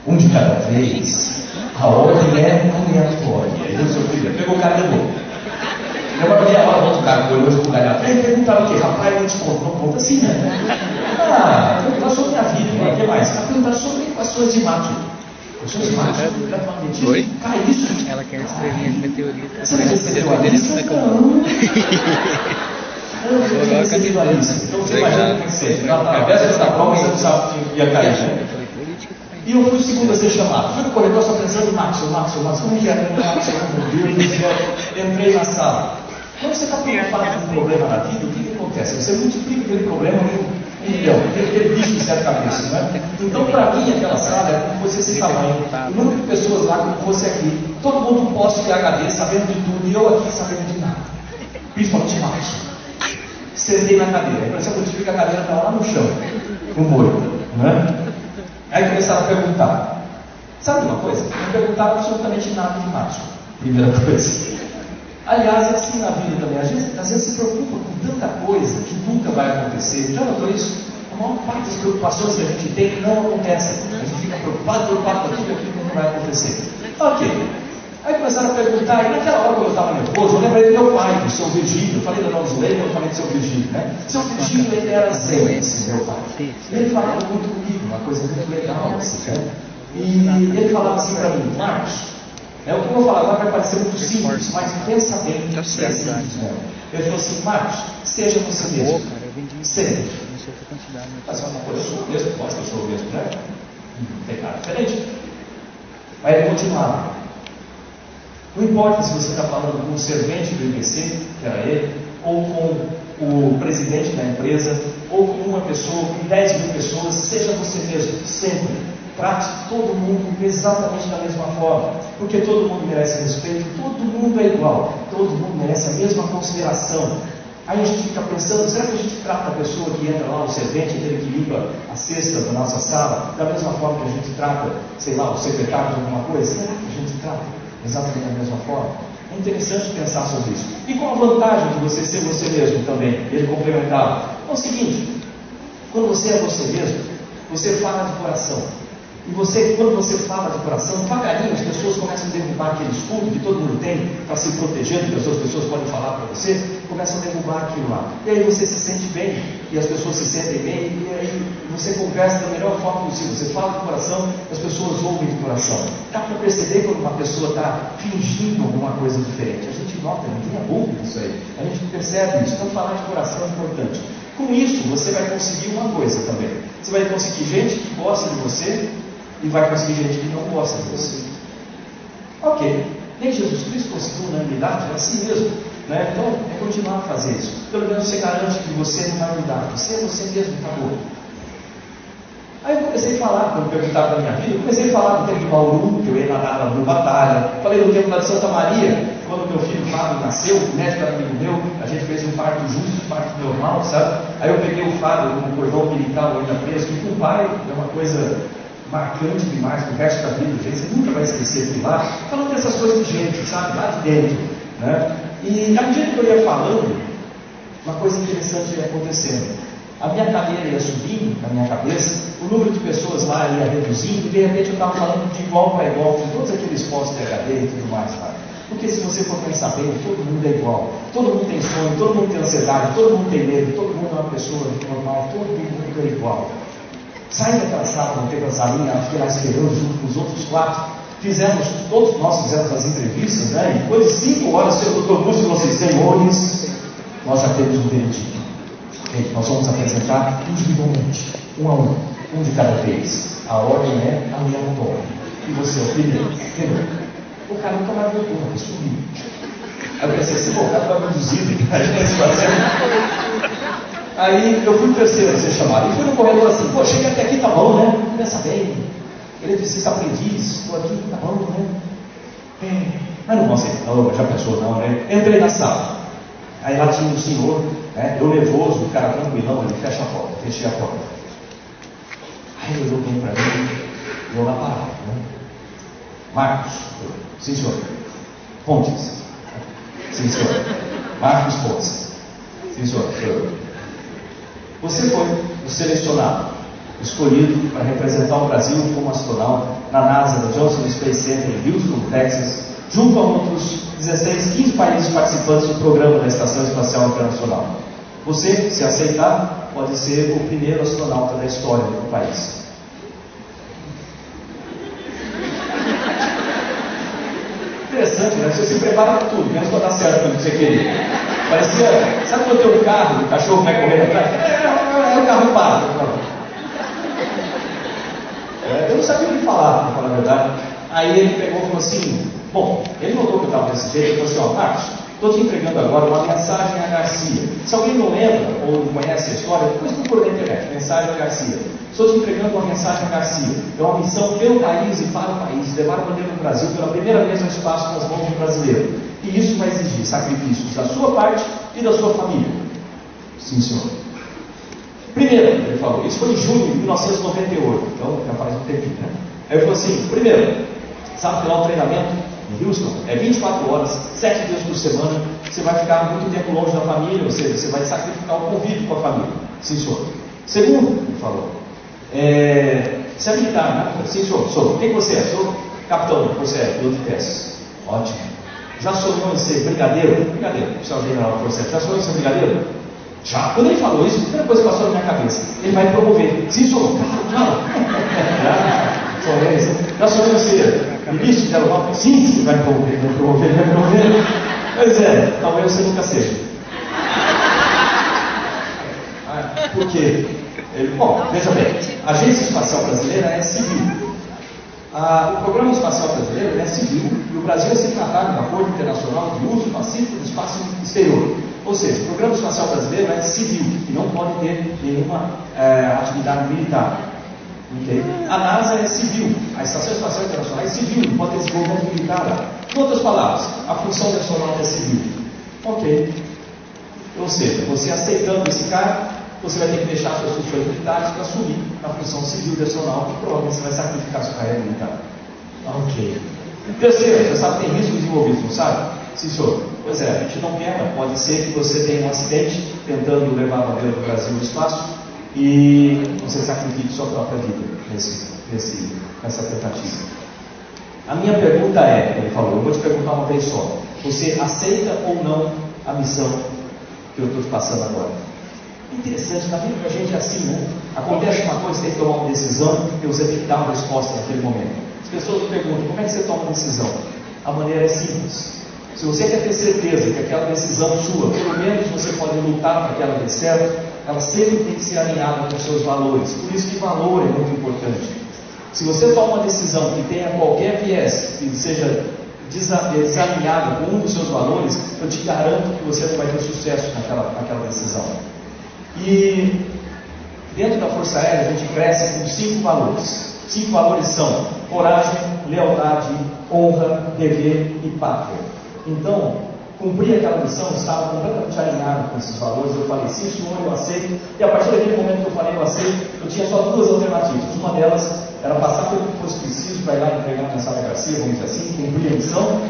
Um de cada vez. A ordem é aleatória. Ele seu filho pegou o cara de novo. Agora meia hora, outro cara foi hoje pro galhado. Aí perguntaram o quê? Rapaz, não te conto. Não conta assim, né? Perguntar sobre a vida, o que mais? Perguntar sobre equações de Macho. Equações de Macho? Oi? Cara, isso. Ela quer estrelinha de meteorito. Você não recebeu a lista? Não. Eu não recebi a lista. Então você imagina o que seja. Na véspera da prova, você não sabe que ia cair, né? E eu fui o segundo a ser chamado. Fui no corredor só pensando em Max, como que é? Meu Deus do céu. Entrei na sala. Quando você está preocupado com um problema na vida, o que acontece? Você multiplica aquele problema em 1 milhão, aquele bicho de 7 cabeças, né? Então, para mim, aquela sala é como se fosse esse tamanho. O número de pessoas lá como fosse aqui. Todo mundo posto de HD, sabendo de tudo, e eu aqui sabendo de nada. Principalmente Max. Sentei na cadeira. Aí parecia que eu tive que a cadeira estava lá no chão, com molho, né? Aí começaram a perguntar. Sabe uma coisa? Não perguntaram absolutamente nada de Max. Primeira coisa. Aliás, é assim na vida também. A gente às vezes se preocupa com tanta coisa que nunca vai acontecer. Já notou isso? A maior parte das preocupações que a gente tem não acontecem. A gente fica preocupado com aquilo que nunca vai acontecer. Ok. Aí começaram a perguntar, e naquela hora, quando eu estava nervoso, eu lembrei do meu pai, do seu Virgílio. Eu falei da Dona Zuleika, eu falei do seu Virgílio, né? Seu Virgílio, ele era zen, esse meu pai. E ele falava muito comigo, uma coisa muito legal, assim, né? E ele falava assim para mim, Marcos, o que eu vou falar agora vai parecer muito simples, mas pensa bem, é simples, né? Ele falou assim, Marcos, seja você mesmo. Seja. Mas eu sou o mesmo, pode que eu sou o mesmo, né? Não tem nada diferente. Aí ele continuava. Não importa se você está falando com o servente do IBC, que era ele, ou com o presidente da empresa, ou com uma pessoa, com 10 mil pessoas, seja você mesmo, sempre. Trate todo mundo exatamente da mesma forma, porque todo mundo merece respeito, todo mundo é igual, todo mundo merece a mesma consideração. Aí a gente fica pensando, será que a gente trata a pessoa que entra lá, o servente, aquele que limpa a cesta da nossa sala, da mesma forma que a gente trata, sei lá, o secretário de alguma coisa? Será que a gente trata exatamente da mesma forma? É interessante pensar sobre isso. E qual a vantagem de você ser você mesmo também? Ele complementava. É o seguinte, quando você é você mesmo, você fala de coração. E você, quando você fala de coração, devagarinho as pessoas começam a derrubar aquele escudo que todo mundo tem para se proteger do que as outras pessoas podem falar para você, começam a derrubar aquilo lá. E aí você se sente bem, e as pessoas se sentem bem, e aí você conversa da melhor forma possível. Você fala de coração, as pessoas ouvem de coração. Dá para perceber quando uma pessoa está fingindo alguma coisa diferente. A gente nota, não tenha dúvida disso aí. A gente percebe isso. Então falar de coração é importante. Com isso, você vai conseguir uma coisa também. Você vai conseguir gente que gosta de você, e vai conseguir gente que não gosta de você. Ok, nem Jesus Cristo conseguiu unanimidade, é assim mesmo, né? Então é continuar a fazer isso. Pelo menos você garante que você não vai mudar, você é você mesmo, acabou. Aí eu comecei a falar, quando perguntaram da minha vida, eu comecei a falar do tempo de Bauru, que eu ia nadar no Batalha, falei do tempo lá de Santa Maria, quando meu filho Fábio nasceu, o médico era amigo meu, a gente fez um parto justo, um parto normal, sabe? Aí eu peguei o Fábio com um cordão umbilical ainda preso, que com o pai é uma coisa marcante demais pro resto da vida, gente, você nunca vai esquecer aquilo lá, falando dessas coisas de gente, sabe, lá de dentro, né? E à medida que eu ia falando, uma coisa interessante ia acontecendo. A minha cadeira ia subindo na minha cabeça, o número de pessoas lá ia reduzindo, e de repente eu estava falando de igual para igual, com todos aqueles postos de HD e tudo mais, sabe? Porque se você for pensar bem, todo mundo é igual, todo mundo tem sonho, todo mundo tem ansiedade, todo mundo tem medo, todo mundo é uma pessoa normal, todo mundo é igual. Sai daquela sala, não teve a salinha, fiquei lá esperando junto com os outros 4. Todos nós fizemos as entrevistas, né? E depois de 5 horas, o senhor doutor Múcio falou assim, senhores, nós já temos um veredito. Nós vamos apresentar individualmente, um a um de cada vez. A ordem é aleatória. E você é o primeiro. Entendeu? O cara nunca mais voltou, mas sumiu. Aí eu pensei assim, pô, o cara está reduzido, a gente vai fazer. Aí eu fui o terceiro a ser chamado. E fui no corredor assim, pô, cheguei até aqui, tá bom, né? Pensa bem. Ele disse, está aprendiz, estou aqui, tá bom, né? Mas não consigo, não, já pensou não, né? Entrei na sala. Aí lá tinha um senhor, né? Eu nervoso, o cara tranquilão, ele fecha a porta, fechei a porta. Aí ele olhou bem para mim, eu na parada, né? Marcos, sim senhor. Pontes, sim senhor. Marcos Pontes, sim senhor. Você foi o selecionado, escolhido para representar o Brasil como astronauta na NASA do Johnson Space Center em Houston, Texas, junto a outros 16, 15 países participantes do programa da Estação Espacial Internacional. Você, se aceitar, pode ser o primeiro astronauta da história do país. Interessante, né? Você se prepara para tudo, menos para dar certo quando você queria. Parecia, sabe quando tem um carro, o cachorro vai correndo atrás? O carro para. Eu não sabia o que falar, para falar a verdade. Aí ele pegou e falou assim, bom, ele notou que eu estava desse jeito, ele falou assim, Marcos, estou te entregando agora uma mensagem a Garcia. Se alguém não lembra ou não conhece a história, depois procura na internet, mensagem a Garcia. Estou te entregando uma mensagem a Garcia. É uma missão pelo país e para o país, levar a bandeira do Brasil pela primeira vez ao espaço nas mãos de um brasileiro. E isso vai exigir sacrifícios da sua parte e da sua família. Sim, senhor. Primeiro, ele falou, isso foi em junho de 1998, então já faz um tempinho, né? Aí ele falou assim, primeiro, sabe que lá o treinamento em Houston é 24 horas, 7 dias por semana, você vai ficar muito tempo longe da família, ou seja, você vai sacrificar o convívio com a família. Sim, senhor. Segundo, ele falou, você é militar, né? Sim, senhor, sou. Quem você é? Sou capitão, você é piloto de testes. Ótimo. Já sonhou em ser brigadeiro? Brigadeiro, oficial general da Força Aérea. Já sonhou em ser brigadeiro? Já. Quando ele falou isso, a primeira coisa que passou na minha cabeça, ele vai promover. Sim, sou. Claro. Já sonhou em ser ministro de aeronáutica? Sim, você vai promover, vai promover, vai promover. Pois é, talvez você nunca seja. Por quê? Bom, veja bem, a Agência Espacial Brasileira é civil. O Programa Espacial Brasileiro é civil e o Brasil é signatário do Acordo Internacional de Uso Pacífico do Espaço Exterior. Ou seja, o Programa Espacial Brasileiro é civil e não pode ter nenhuma atividade militar. Okay? A NASA é civil, a Estação Espacial Internacional é civil, não pode ter desenvolvimento militar. Em outras palavras, a função nacional é civil. Ok. Ou seja, você aceitando esse cara, você vai ter que deixar suas funções militares para assumir a função civil nacional, que provavelmente você vai sacrificar sua carreira militar. Ok. Terceiro, você sabe que tem riscos envolvidos, não sabe? Sim, senhor. Pois é, a gente não quer, pode ser que você tenha um acidente tentando levar a bandeira do Brasil no espaço e você sacrifique sua própria vida nessa tentativa. A minha pergunta é, ele falou, eu vou te perguntar uma vez só, você aceita ou não a missão que eu estou te passando agora? Interessante, na vida da gente é assim, né? Acontece uma coisa, você tem que tomar uma decisão e você tem que dar uma resposta naquele momento. As pessoas me perguntam, como é que você toma uma decisão? A maneira é simples. Se você quer ter certeza que aquela decisão sua, pelo menos você pode lutar para que ela dê certo, ela sempre tem que ser alinhada com os seus valores. Por isso que valor é muito importante. Se você toma uma decisão que tenha qualquer viés, que seja desalinhada com um dos seus valores, eu te garanto que você não vai ter sucesso naquela decisão. E dentro da Força Aérea a gente cresce com 5 valores. 5 valores são coragem, lealdade, honra, dever e pátria. Então, cumprir aquela missão estava completamente alinhado com esses valores. Eu falei, sim senhor, eu aceito. E a partir daquele momento que eu falei, eu aceito, eu tinha só 2 alternativas. Uma delas era passar pelo que fosse preciso para ir lá entregar na Sala Garcia, vamos dizer assim, cumprir a missão.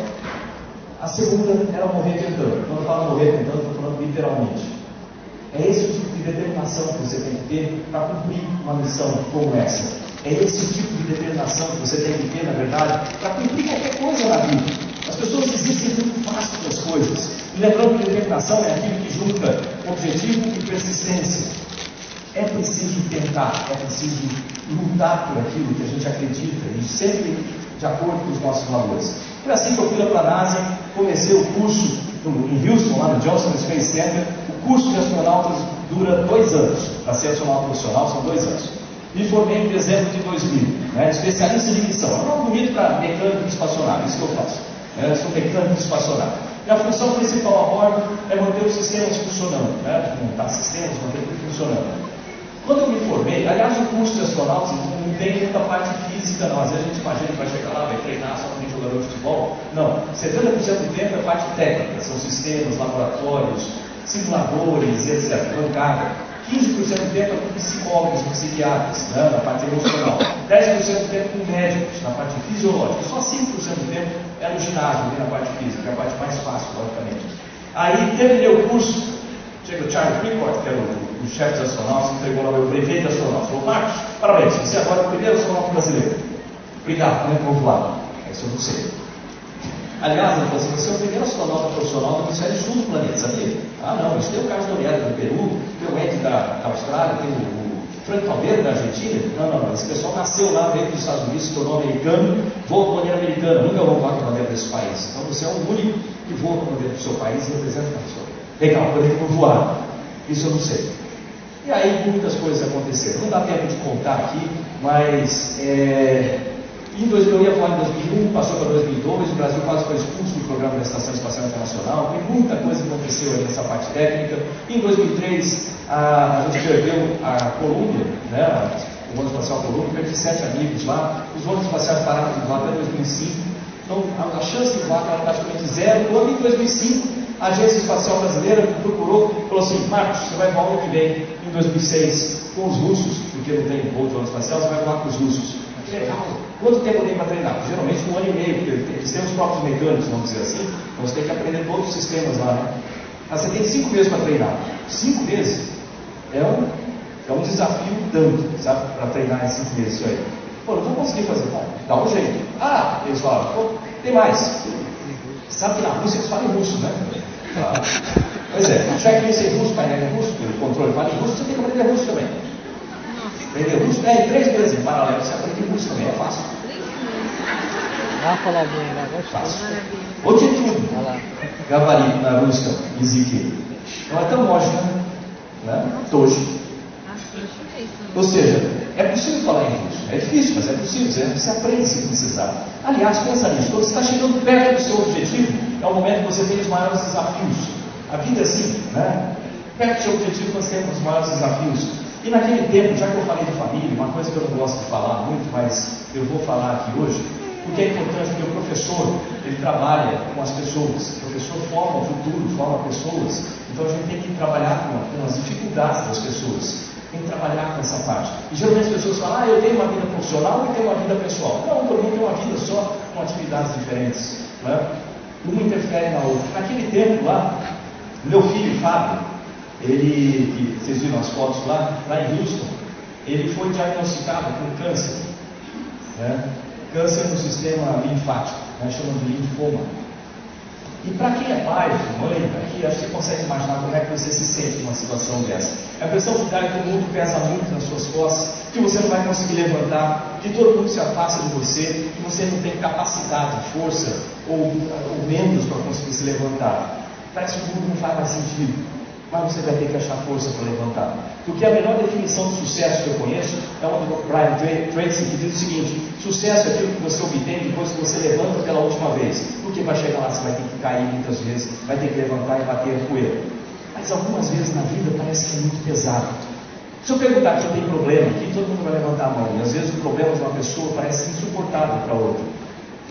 A segunda era morrer tentando. Quando eu falo morrer tentando, eu estou falando literalmente. É esse o tipo de determinação que você tem que ter para cumprir uma missão como essa. É esse o tipo de determinação que você tem que ter, na verdade, para cumprir qualquer coisa na vida. As pessoas desistem muito fácil das coisas. E lembrando que determinação é aquilo que junta objetivo e persistência. É preciso tentar, é preciso lutar por aquilo que a gente acredita e sempre de acordo com os nossos valores. Foi assim que eu fui lá para a NASA, comecei o curso em Houston, lá no Johnson Space Center. O curso de astronautas dura 2 anos. Para ser astronauta profissional são 2 anos. Me formei em dezembro de 2000, especialista em missão. É um nome bonito para mecânico de espaçonário, isso que eu faço. Eu sou mecânico de espaçonário. E a função principal a bordo é manter os sistemas funcionando, montar sistemas, manter tudo funcionando. Quando eu me formei, aliás, o curso de astronautas não tem muita parte física, não. Às vezes a gente imagina que vai chegar lá, vai treinar só como jogador de futebol. Não, 70% do tempo é parte técnica, são sistemas, laboratórios, simuladores, etc. Bancada. 15% do tempo é com psicólogos e psiquiatras, na parte emocional. 10% do tempo com médicos, na parte fisiológica. Só 5% do tempo é no ginásio, na parte física, que é a parte mais fácil, logicamente. Aí terminei o curso, chega o Charlie Freeport, que era o chefe dos astronautas, entregou lá o meu brevet de astronauta. Falou, Marcos, parabéns, você agora é o primeiro astronauta brasileiro. Obrigado, como é que eu vou voar? Isso eu não sei. Aliás, ele falou assim, você é o primeiro astronauta profissional do Ministério de Sul do planeta, sabia? Ah, não, mas tem o Carlos Dorieri do Peru, tem o Ed da Austrália, tem o Frank Palmeira da Argentina. Não, esse pessoal nasceu lá dentro dos Estados Unidos, se tornou americano, voa com a bandeira americana, nunca vou voar com a bandeira desse país. Então você é o único que voa com a bandeira do seu país e representa a sua. Legal, quando é que eu vou voar? Isso eu não sei. E aí muitas coisas aconteceram. Não dá tempo de contar aqui, mas eu ia voar em 2001, passou para 2002, o Brasil quase foi expulso do programa da Estação Espacial Internacional, e muita coisa aconteceu aí nessa parte técnica. Em 2003, a gente perdeu a Columbia, o voo espacial Columbia, perdi 7 amigos lá, os voos espaciais pararam de voar até 2005, então a chance de voar era praticamente zero. Quando em 2005, a Agência Espacial Brasileira me procurou e falou assim, Marcos, você vai voar o ano que vem, em 2006, com os russos, porque não tem voo de voo espacial, você vai voar com os russos. Legal. Quanto tempo eu tenho para treinar? Geralmente 1 ano e meio, porque eles têm os próprios mecânicos, vamos dizer assim, então você tem que aprender todos os sistemas lá, Mas você tem 5 meses para treinar. 5 meses é um desafio tanto, sabe, para treinar em 5 meses isso aí. Pô, não vou conseguir fazer, dá um jeito. Eles falaram, tem mais. Sabe que na Rússia eles falam russo, né? Pois é, já que esse russo, painel é russo, pelo controle fala em russo, você tem que aprender russo também. Aprender russo? Em 3 meses em paralelo, você aprende russo também, é fácil. Dá uma faladinha lá, vai Fácil. Outro de tudo. Olha lá. Gabarito na rússia, языки. Não é tão lógico, né? Tojo. Ou seja, é possível falar em russo. É difícil, mas é possível. Você aprende se precisar. Aliás, pensa nisso. Quando você está chegando perto do seu objetivo, é o momento que você tem os maiores desafios. A vida é assim, né? Perto do seu objetivo, você tem os maiores desafios. E naquele tempo, já que eu falei de família, uma coisa que eu não gosto de falar muito, mas eu vou falar aqui hoje, porque é importante, porque o professor, ele trabalha com as pessoas. O professor forma o futuro, forma pessoas. Então a gente tem que trabalhar com as dificuldades das pessoas. Tem que trabalhar com essa parte. E geralmente as pessoas falam, eu tenho uma vida profissional e tenho uma vida pessoal. Não, todo mundo tem uma vida só com atividades diferentes. Né? Uma interfere na outra. Naquele tempo lá, meu filho, Fábio, ele, que vocês viram as fotos lá em Houston, ele foi diagnosticado com câncer. Né? Câncer no sistema linfático, né? Chamam de linfoma. E para quem é pai, mãe, aqui, acho que você consegue imaginar como é que você se sente numa situação dessa. A impressão que dá é que o mundo pesa muito nas suas costas, que você não vai conseguir levantar, que todo mundo se afasta de você, que você não tem capacidade, força ou membros para conseguir se levantar. Parece que o mundo não faz mais sentido. Mas você vai ter que achar força para levantar. Porque a melhor definição de sucesso que eu conheço é uma do Brian Tracy, que diz o seguinte: sucesso é aquilo que você obtém depois que você levanta pela última vez. Porque vai chegar lá, você vai ter que cair muitas vezes, vai ter que levantar e bater a poeira. Mas algumas vezes na vida parece que é muito pesado. Se eu perguntar quem tem problema aqui, todo mundo vai levantar a mão. E às vezes o problema de uma pessoa parece insuportável para outra.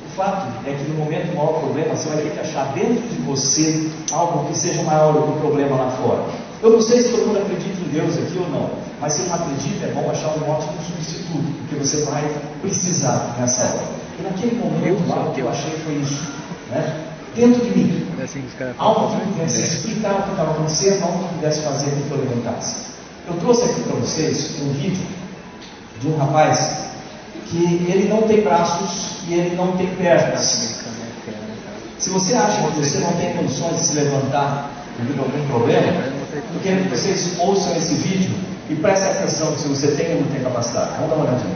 O fato é que no momento do maior problema, você vai ter que achar dentro de você algo que seja maior do que o problema lá fora. Eu não sei se todo mundo acredita em Deus aqui ou não, mas se não acredita, é bom achar um ótimo substituto, porque você vai precisar nessa hora. E naquele momento lá, o que eu achei foi isso, né? Dentro de mim, algo que pudesse explicar o que estava acontecendo, algo que pudesse fazer com que eu levantasse. Eu trouxe aqui para vocês um vídeo de um rapaz que ele não tem braços e ele não tem pernas. Se você acha que você não tem condições de se levantar devido a algum problema, eu quero que vocês ouçam esse vídeo e prestem atenção se você tem ou não tem capacidade. Vamos dar uma olhadinha.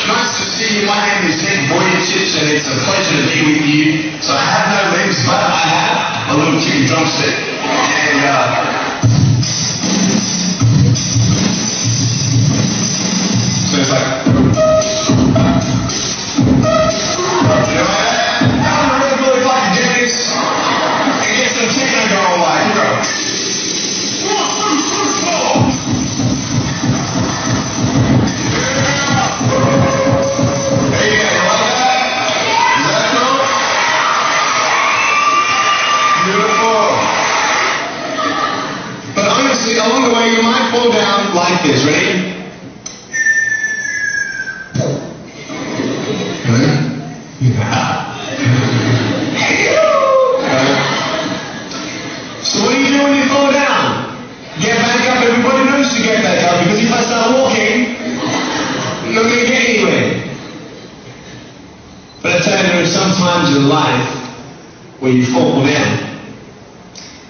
Nice to see you. My name is Nick Vujicic, and it's a pleasure to be with you. So I have no legs, but I have a little chicken drumstick. And so it's like, you know, I'm really if I can do this and get some chicken going like, you know. 1, 2, 3, 4. There you go, you like that? Is that cool? Beautiful. But honestly, along the way, you might fall down like this. Ready? So what do you do when you fall down? Get back up. Everybody knows to get back up, because if I start walking, I'm not going to get anywhere. But I tell you, there are some times in life where you fall down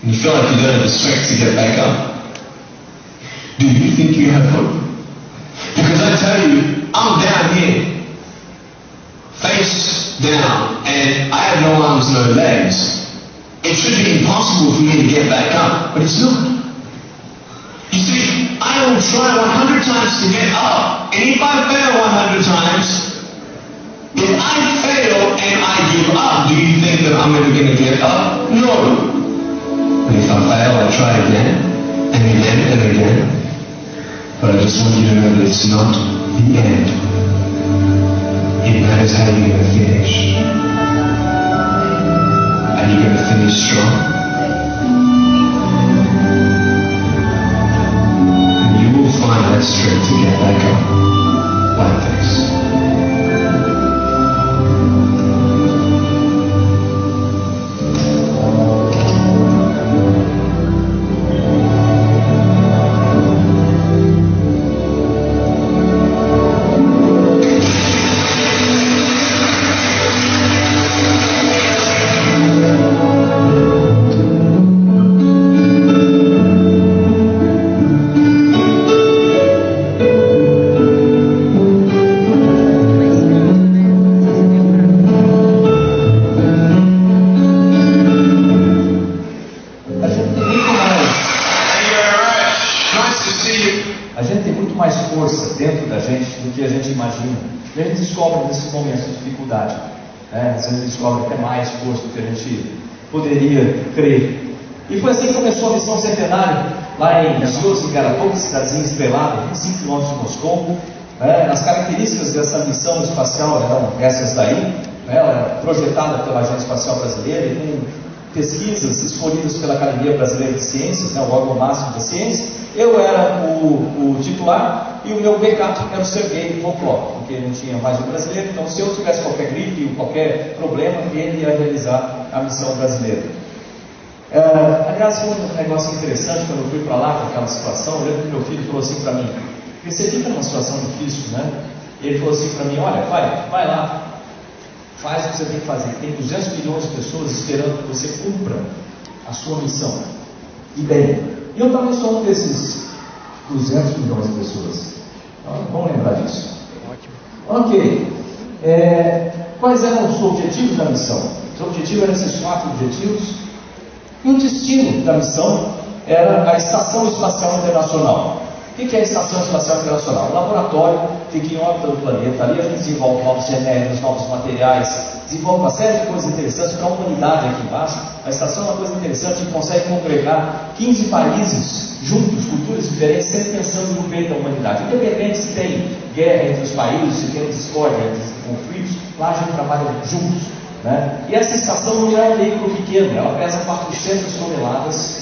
and you feel like you don't have the strength to get back up. Do you think you have hope? Because I tell you, I'm down here, face down, and I have no arms, no legs. It should be impossible for me to get back up, but it's not. You see, I will try 100 times to get up, and if I fail 100 times, if I fail and I give up, do you think that I'm ever going to get up? No. And if I fail, I try again, and again, and again. But I just want you to know that it's not the end. It matters how you're going to finish. And you're going to finish strong. And you will find that strength to get back up like this. descobre nesses momentos de dificuldade, né? Às vezes descobre até mais força do que a gente poderia crer. E foi assim que começou a missão centenária, lá em Garatoga, cidadezinha estrelada, 25 quilômetros de Moscou. As características dessa missão espacial eram essas daí, né? Ela era projetada pela Agência Espacial Brasileira e com pesquisas escolhidas pela Academia Brasileira de Ciências, né? O órgão máximo da ciência. Eu era o titular e o meu backup era o Sergei Volklov, porque não tinha mais um brasileiro, então se eu tivesse qualquer gripe ou qualquer problema, ele ia realizar a missão brasileira. Aliás, foi um negócio interessante quando eu fui para lá com aquela situação. Eu lembro que meu filho falou assim para mim, porque você fica numa situação difícil, né? Ele falou assim para mim, olha, vai lá, faz o que você tem que fazer, tem 200 milhões de pessoas esperando que você cumpra a sua missão. E bem, eu também sou um desses 200 milhões de pessoas. Então, vamos lembrar disso. Ok. Quais eram os objetivos da missão? Os objetivos eram esses 4 objetivos. E o destino da missão era a Estação Espacial Internacional. O que é a Estação Espacial Internacional? Um laboratório que fica em órbita do planeta. Ali a gente desenvolve novos remédios, novos materiais, desenvolve uma série de coisas interessantes para a humanidade aqui embaixo. A estação é uma coisa interessante que consegue congregar 15 países juntos, culturas diferentes, sempre pensando no bem da humanidade. Independente se tem guerra entre os países, se tem discórdia, conflitos, lá a gente trabalha juntos, né? E essa estação não é um veículo pequeno, ela pesa 400 toneladas.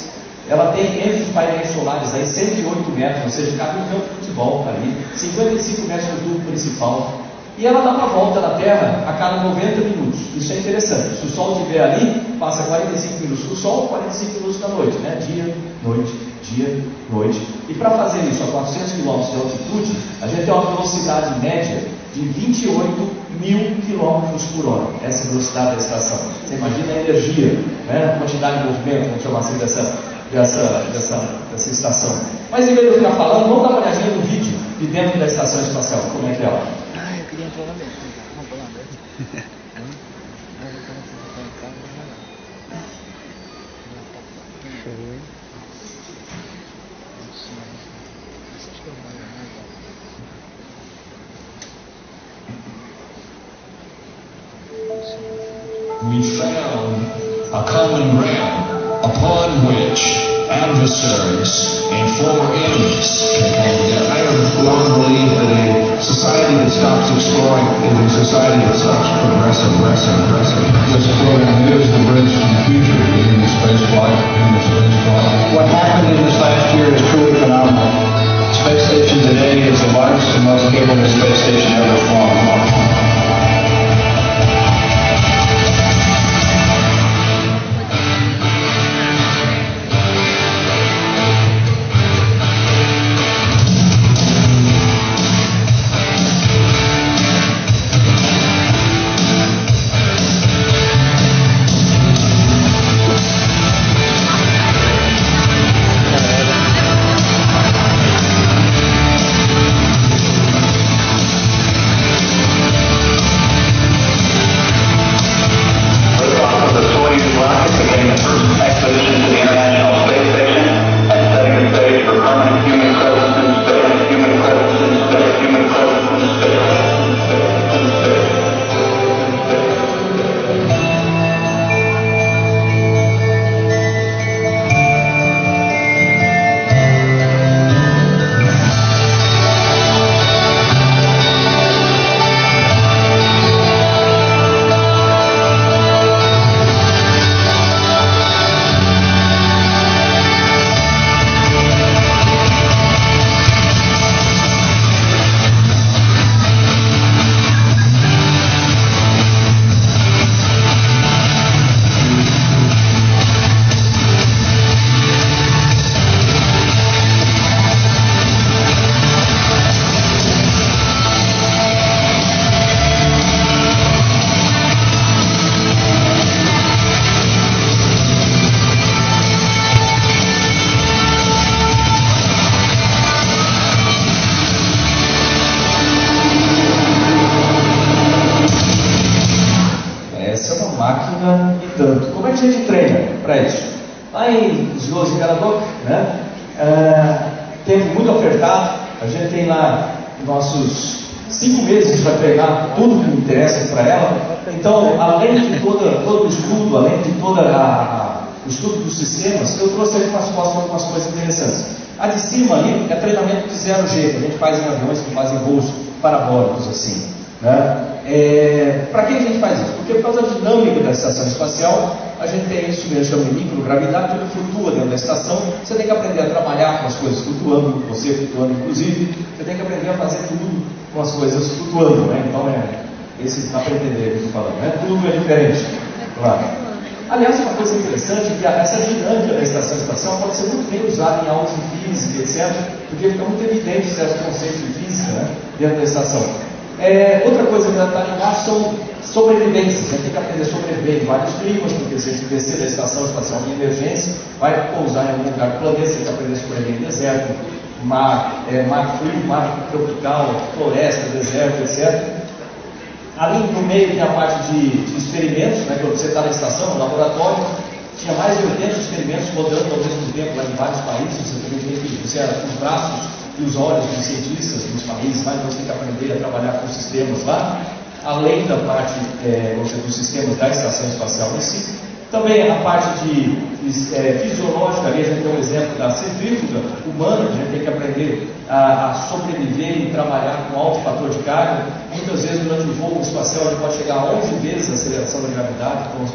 Ela tem entre os painéis solares aí 108 metros, ou seja, cabe um campo de futebol ali, 55 metros do tubo principal. E ela dá uma volta na Terra a cada 90 minutos. Isso é interessante. Se o Sol estiver ali, passa 45 minutos do Sol, 45 minutos da noite, né? Dia, noite. E para fazer isso a 400 km de altitude, a gente tem uma velocidade média de 28 mil km por hora. Essa é a velocidade da estação. Você imagina a energia, né? A quantidade de movimento, vamos chamar assim, dessa estação. Mas em vez de eu ficar falando, vamos dar uma olhadinha no vídeo de dentro da estação espacial. Como é que é ela? Eu queria entrar lá mesmo. Vamos lá mesmo. We found a common ground upon which adversaries and former enemies can come together. I have long believed that a society that stops exploring is a society that stops progressing. This program is the bridge to the future in the space flight. What happened in this last year is truly phenomenal. Space Station today is the largest and most capable space station ever flown. Como é que a gente treina para isso? Lá em Garatoga, né? Tempo muito apertado, a gente tem lá nossos 5 meses para pegar tudo que interessa para ela. Então, além de todo o estudo, além de todo o estudo dos sistemas, eu trouxe aqui algumas coisas interessantes. A de cima ali é treinamento de 0G, que a gente faz em aviões que fazem voos parabólicos assim. Né? Para que a gente faz isso? Porque por causa da dinâmica da estação espacial, a gente tem isso que a gente chama de microgravidade, tudo flutua dentro da estação. Você tem que aprender a trabalhar com as coisas flutuando, você flutuando inclusive. Você tem que aprender a fazer tudo com as coisas flutuando, né? Então esse dá para entender o que eu estou falando, né? Tudo é diferente, claro. Aliás, uma coisa interessante é que essa dinâmica da estação espacial pode ser muito bem usada em aulas de física, etc., porque fica muito evidente certos conceitos de física, né, dentro da estação. Outra coisa que está ali embaixo são sobrevivências. A gente tem que aprender a sobreviver em vários climas, porque se a gente descer da estação espacial em emergência, vai pousar em algum lugar do planeta, você tem que aprender a sobreviver em deserto, mar frio, mar tropical, floresta, deserto, etc. Ali no meio tem a parte de experimentos, né, quando você está na estação, no laboratório, tinha mais de 80 experimentos rodando ao mesmo tempo lá em vários países. Você era os braços e os olhos dos cientistas dos países, mas você tem que aprender a trabalhar com sistemas lá, além da parte dos sistemas da estação espacial em si. Também a parte fisiológica, ali a gente tem um exemplo da centrífuga humana, a gente tem que aprender a sobreviver e trabalhar com alto fator de carga. Muitas vezes durante o voo espacial a gente pode chegar a 11 vezes a aceleração da gravidade, então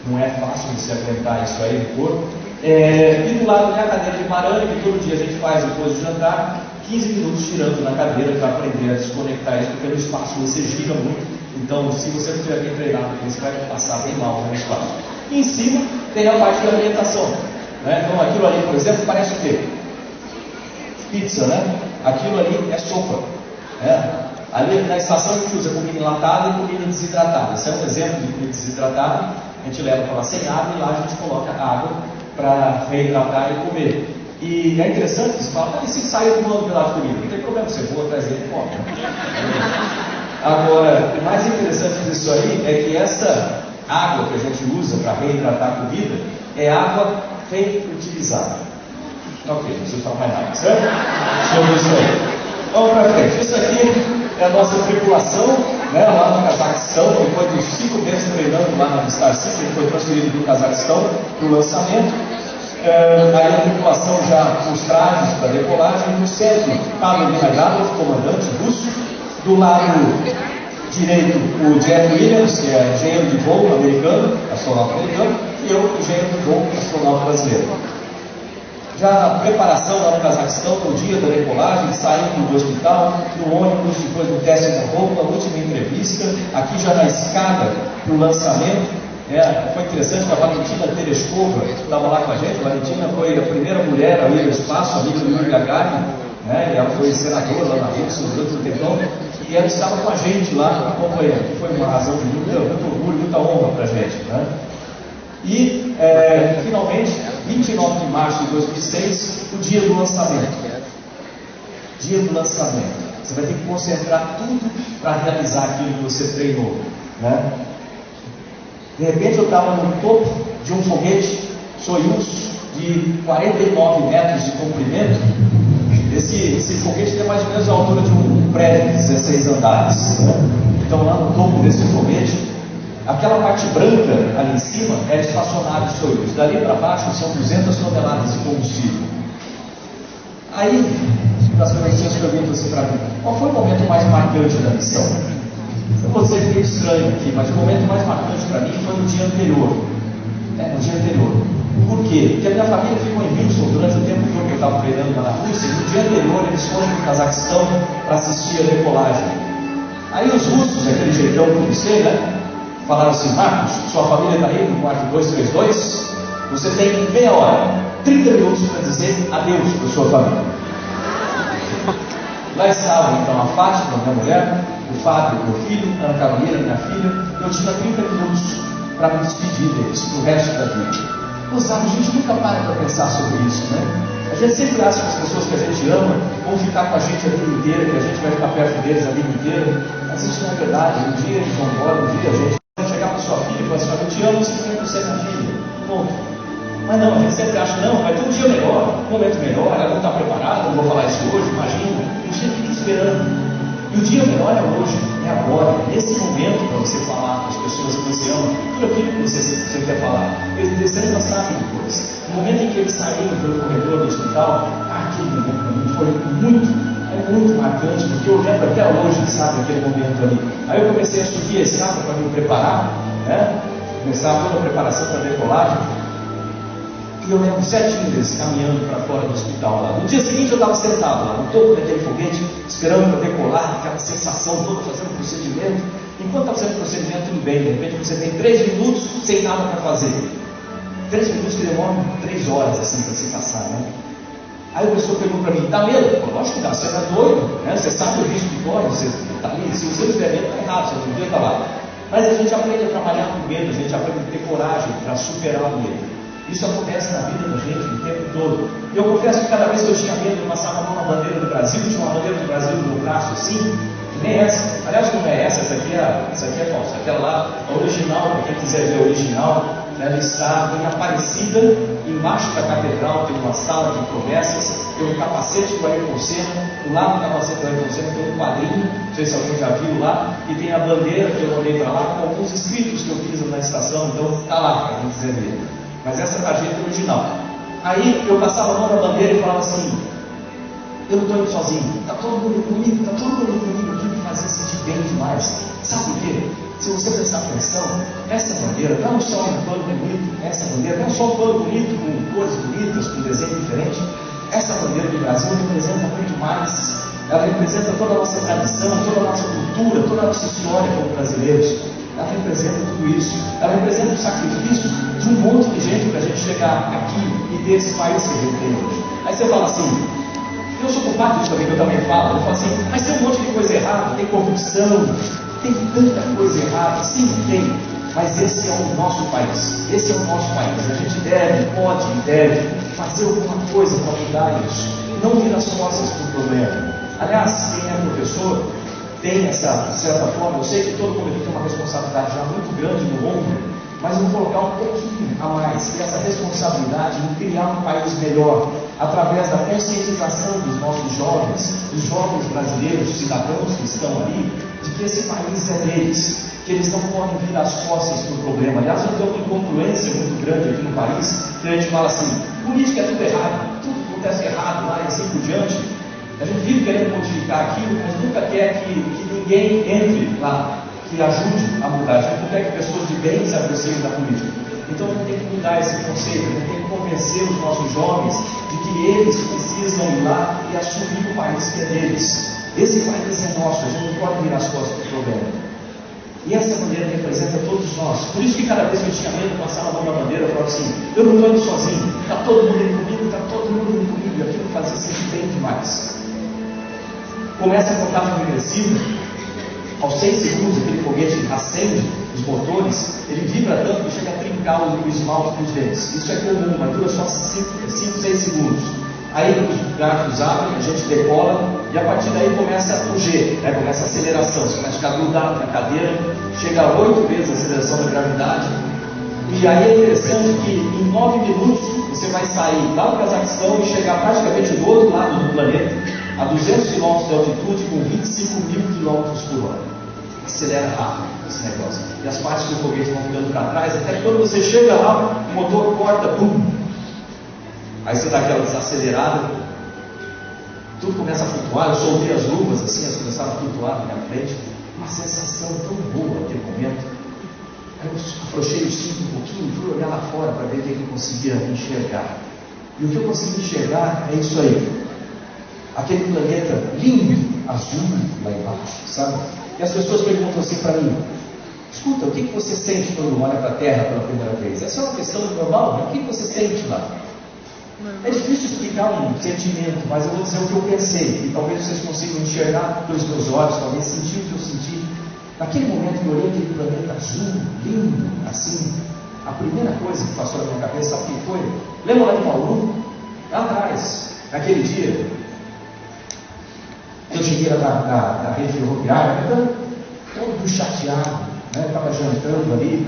não é fácil de se aguentar isso aí no corpo. E do lado tem a cadeira de Marani, que todo dia a gente faz depois do jantar, 15 minutos girando na cadeira para aprender a desconectar isso, porque no espaço você gira muito, então se você não tiver bem treinado, você vai passar bem mal no espaço. E em cima tem a parte da alimentação, né? Então aquilo ali, por exemplo, parece o quê? Pizza, né? Aquilo ali é sopa, né? Ali na estação a gente usa comida enlatada e comida desidratada. Esse é um exemplo de comida desidratada. A gente leva para lá sem água e lá a gente coloca água para reidratar e comer. E é interessante que você fala, mas e se sair voando pela comida? Não tem problema, você voa atrás dele e come. Agora, o mais interessante disso aí é que essa água que a gente usa para reidratar a comida é água reutilizada. Ok, não preciso falar mais nada, certo? Sobre isso aí. Vamos para frente. Isso aqui é a nossa tripulação, né, lá no Cazaquistão. Depois de 5 meses treinando lá na Star City, a gente foi transferido do Cazaquistão para o lançamento. Aí a tripulação já com os trajes para decolagem. No centro, Pavel Minagradov, comandante russo. Do lado direito, o Jeff Williams, que é engenheiro de voo americano, astronauta americano, e eu, engenheiro de voo, astronauta brasileiro. Já na preparação lá no Cazaquistão, no dia da decolagem, saindo do hospital, no ônibus, depois do teste da roupa, última entrevista, aqui já na escada para o lançamento. Foi interessante que a Valentina Tereshkova estava lá com a gente. A Valentina foi a primeira mulher a ir ao espaço, amiga do Yuri Gagarin, né? E ela foi senadora lá na Rússia durante um tempão, e ela estava com a gente lá acompanhando. Foi uma razão de muito orgulho, muita honra para a gente, né? E, finalmente, 29 de março de 2006, o dia do lançamento. Dia do lançamento. Você vai ter que concentrar tudo para realizar aquilo que você treinou, né? De repente eu estava no topo de um foguete Soyuz de 49 metros de comprimento. Esse foguete tem mais ou menos a altura de um prédio de 16 andares, né? Então lá no topo desse foguete, aquela parte branca ali em cima é a espaçonave Soyuz. Dali para baixo são 200 toneladas de combustível. Aí as pessoas perguntam assim para mim: qual foi o momento mais marcante da missão? Eu vou dizer meio estranho aqui, mas o momento mais marcante para mim foi no dia anterior. No dia anterior. Por quê? Porque a minha família ficou em Wilson durante o tempo todo que eu estava treinando lá na Rússia, e no dia anterior eles foram para o Cazaquistão para assistir a decolagem. Aí os russos, aquele jeitão que eu sei, né? Falaram assim: Marcos, sua família está aí no quarto 232, você tem meia hora, 30 minutos para dizer adeus para sua família. Lá estavam então a Fátima, minha mulher, o Fábio, meu filho, a Ana Carolina, minha filha. Eu tinha 30 minutos para me despedir deles, para o resto da vida. Não sabe, a gente nunca para pensar sobre isso, né? A gente sempre acha que as pessoas que a gente ama vão ficar com a gente a vida inteira, que a gente vai ficar perto deles a vida inteira. Mas isso não é verdade. Um dia eles vão embora, um dia a gente vai chegar para sua filha e falar assim: eu te amo, você tem que ser minha filha. Ponto. Mas não, a gente sempre acha: não, vai ter um dia melhor, um momento melhor, ela não está preparada, não vou falar isso hoje, imagina. A gente fica esperando. E o dia melhor é hoje, é agora, é nesse momento para você falar com as pessoas que você ama, tudo aquilo que você quer falar. Eles ainda sabem depois. No momento em que eles saíram pelo corredor do hospital, aquele momento para mim foi muito marcante, porque eu lembro até hoje, sabe, aquele momento ali. Aí eu comecei a subir a escada para me preparar, né? Começar toda a preparação para a decolagem. E eu lembro 7 vezes caminhando para fora do hospital lá. No dia seguinte eu estava sentado lá no topo daquele foguete, esperando para decolar, aquela sensação toda, fazendo o procedimento. Enquanto está fazendo o procedimento, tudo bem, de repente você tem 3 minutos sem nada para fazer. 3 minutos que demoram 3 horas assim para se passar, né? Aí a pessoa perguntou para mim, dá medo? Pô, lógico que dá, você é doido, né? Você sabe o risco que corre, você está ali, se você não tiver medo, está errado, você não devia estar lá. Mas a gente aprende a trabalhar com medo, a gente aprende a ter coragem para superar o medo. Isso acontece na vida da gente o tempo todo. E eu confesso que cada vez que eu tinha medo, eu passava a mão na bandeira do Brasil, tinha uma bandeira do Brasil no braço assim, que nem essa. Aliás, não é essa aqui é falsa. Aquela lá, a original, para quem quiser ver a original, ela está em Aparecida, embaixo da catedral, tem uma sala de promessas, tem um capacete do Ayrton Senna, do lado do capacete do Ayrton Senna tem um quadrinho, não sei se alguém já viu lá, e tem a bandeira que eu olhei para lá, com alguns escritos que eu fiz na estação, então está lá, para quem quiser ver. Mas essa tarjeta é original. Aí eu passava a mão na bandeira e falava assim, eu não estou indo sozinho, está todo mundo comigo, está todo mundo comigo, aquilo me fazia sentir bem demais. Sabe por quê? Se você prestar atenção, essa bandeira não é só um pano bonito, essa bandeira não é só um pano bonito, com cores bonitas, com desenho diferente. Essa bandeira do Brasil representa muito mais. Ela representa toda a nossa tradição, toda a nossa cultura, toda a nossa história como brasileiros. Ela representa tudo isso. Ela representa o sacrifício de um monte de gente para a gente chegar aqui e ter esse país que a gente tem hoje. Aí você fala assim, eu sou culpado disso também, que eu também falo. Eu falo assim, mas tem um monte de coisa errada, tem corrupção, tem tanta coisa errada. Sim, tem. Mas esse é o nosso país. Esse é o nosso país. A gente pode e deve fazer alguma coisa para mudar isso. Não virar as costas para o problema. Aliás, quem é professor tem essa, de certa forma, eu sei que todo mundo tem uma responsabilidade já muito grande no ombro, mas eu vou colocar um pouquinho a mais, que é essa responsabilidade em criar um país melhor, através da conscientização dos nossos jovens, dos jovens brasileiros, cidadãos que estão ali, de que esse país é deles, que eles não podem virar as costas para o problema. Aliás, eu tenho uma incongruência muito grande aqui no país, que a gente fala assim, política é tudo errado, tudo acontece errado lá e assim por diante. A gente vive querendo modificar aquilo, mas nunca quer que ninguém entre lá, que ajude a mudar. A gente não quer que pessoas de bem se aproximem da política. Então a gente tem que mudar esse conceito, a gente tem que convencer os nossos jovens de que eles precisam ir lá e assumir o país que é deles. Esse país é nosso, a gente não pode virar as costas para o problema. E essa bandeira representa todos nós. Por isso que cada vez que eu tinha medo de passar a mão na bandeira, eu falava assim, eu não estou indo sozinho, está todo mundo indo comigo, está todo mundo indo comigo, e aquilo fazia sentir bem demais. Começa a contagem regressiva, aos 6 segundos aquele foguete acende os motores, ele vibra tanto que chega a trincar o esmalte dos dentes. Isso é comum, mas dura só 5, 6 segundos. Aí os gráficos abrem, a gente decola, e a partir daí começa o G, né? Começa a aceleração, você começa a ficar grudado na cadeira, chega a 8 vezes a aceleração da gravidade, e aí é interessante que em 9 minutos você vai sair lá do Cazaquistão e chegar praticamente do outro lado do planeta, a 200 km de altitude com 25 mil km por hora. Acelera rápido esse negócio. E as partes do foguete vão ficando para trás, até que quando você chega lá, o motor corta, bum! Aí você dá aquela desacelerada, tudo começa a flutuar. Eu soltei as luvas assim, elas começaram a flutuar na minha frente. Uma sensação tão boa naquele momento. Aí eu afrouxei o cinto um pouquinho e fui olhar lá fora para ver o que eu conseguia enxergar. E o que eu consegui enxergar é isso aí. Aquele planeta lindo, azul lá embaixo, sabe? E as pessoas perguntam assim para mim, escuta, o que você sente quando olha para a Terra pela primeira vez? Essa é uma questão normal, né? O que você sente lá? É difícil explicar um sentimento, mas eu vou dizer o que eu pensei, e talvez vocês consigam enxergar pelos meus olhos, talvez sentir o que eu senti. Naquele momento que eu olhei aquele planeta azul, lindo, assim, a primeira coisa que passou na minha cabeça, sabe o que foi? Lembra lá de Bauru? Lá atrás, naquele dia, eu cheguei da rede ferroviária, todo chateado, né? Estava jantando ali,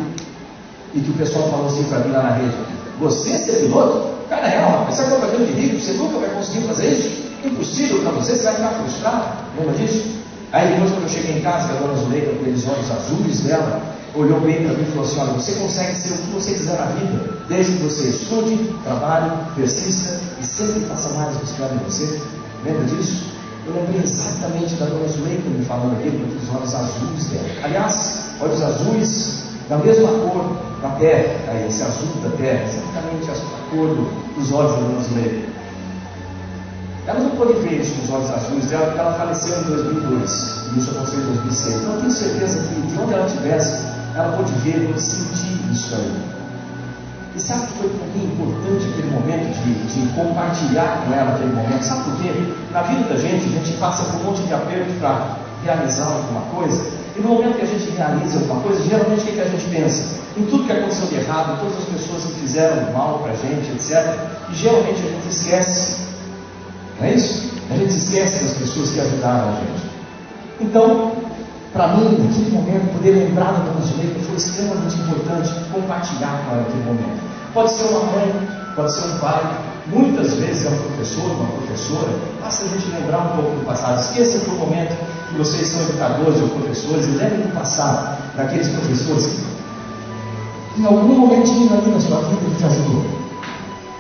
e que o pessoal falou assim para mim lá na rede, você ser piloto? Cara, é real, essa coisa de rico, você nunca vai conseguir fazer isso? Impossível para você vai ficar frustrado, lembra disso? Aí depois, quando eu cheguei em casa, a dona Zuleika, com aqueles olhos azuis dela, olhou bem para mim e falou assim: olha, você consegue ser o que você quiser na vida, desde que você estude, trabalhe, persista e sempre faça mais do que esperam de você. Lembra disso? Eu lembrei exatamente da dona Zuleika me falando aqui, com aqueles olhos azuis dela. Aliás, olhos azuis da mesma cor da terra, aí, esse azul da terra, exatamente a cor dos olhos da dona Zuleika. Ela não pôde ver isso com os olhos azuis dela, porque ela faleceu em 2002, e isso aconteceu em 2006. Então eu tenho certeza que, de onde ela estivesse, ela pôde ver, pôde sentir isso aí. E sabe que foi para mim importante aquele momento de compartilhar com ela aquele momento? Sabe por quê? Na vida da gente, a gente passa por um monte de aperto para realizar alguma coisa, e no momento que a gente realiza alguma coisa, geralmente o que a gente pensa? Em tudo que aconteceu de errado, em todas as pessoas que fizeram mal para a gente, etc. E geralmente a gente esquece. Não é isso? A gente esquece das pessoas que ajudaram a gente. Então, para mim, naquele momento, poder lembrar da dona Zuleika foi extremamente importante compartilhar com ela aquele momento. Pode ser uma mãe, pode ser um pai, muitas vezes é um professor, uma professora. Basta a gente lembrar um pouco do passado. Esqueça por um momento que vocês são educadores ou professores e lembrem do passado, daqueles professores que em algum momentinho ali na sua vida ele te ajudou.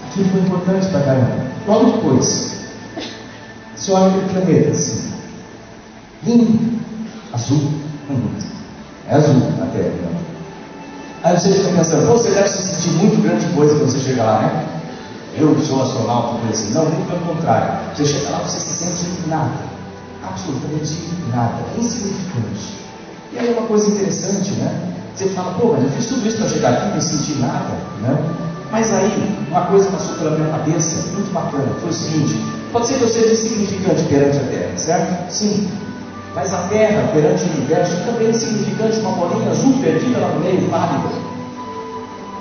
Aquilo foi importante para caramba. Logo depois, você olha aquele planeta assim, lindo, azul, é azul a Terra, não? Aí você fica pensando, você deve se sentir muito grande coisa quando você chega lá, né? Eu sou astronauta, coisa assim. Não, muito pelo contrário. Você chega lá, você se sente nada, absolutamente nada, insignificante. E aí é uma coisa interessante, né? Você fala, pô, mas eu fiz tudo isso para chegar aqui e não sentir nada, né? Mas aí, uma coisa passou pela minha cabeça, muito bacana, foi o seguinte: pode ser que eu seja insignificante perante a Terra, certo? Sim. Mas a Terra, perante o universo, também é insignificante, uma bolinha azul perdida lá no meio, pálida.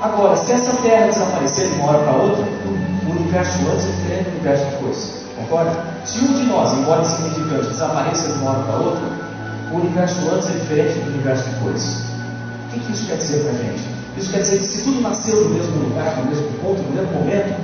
Agora, se essa Terra desaparecer de uma hora para outra, o universo antes é diferente do universo depois. Concorda? Se um de nós, embora insignificante, desapareça de uma hora para outra, o universo antes é diferente do universo depois. O que isso quer dizer para a gente? Isso quer dizer que se tudo nasceu no mesmo lugar, no mesmo ponto, no mesmo momento,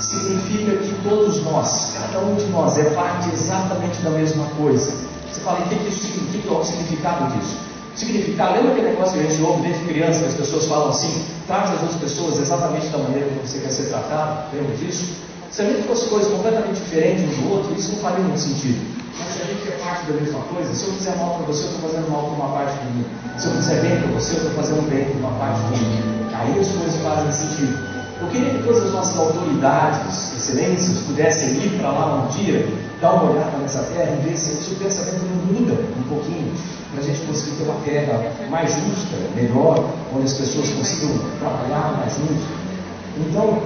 significa que todos nós, cada um de nós, é parte exatamente da mesma coisa. Você fala, o que isso significa? Qual é o significado disso? Significar, lembra aquele negócio que a gente ouve desde criança, que as pessoas falam assim: trate as outras pessoas exatamente da maneira que você quer ser tratado? Lembra disso? Se a gente fosse coisas completamente diferentes um do outro, isso não faria muito sentido. Mas se a gente é parte da mesma coisa, se eu fizer mal para você, eu estou fazendo mal para uma parte de mim. Se eu fizer bem para você, eu estou fazendo bem para uma parte de mim. Aí as coisas fazem sentido. Eu queria que todas as nossas autoridades, excelências, pudessem ir para lá um dia, dar uma olhada nessa terra e ver se o pensamento não muda um pouquinho, para a gente conseguir ter uma terra mais justa, melhor, onde as pessoas consigam trabalhar mais juntos. Então,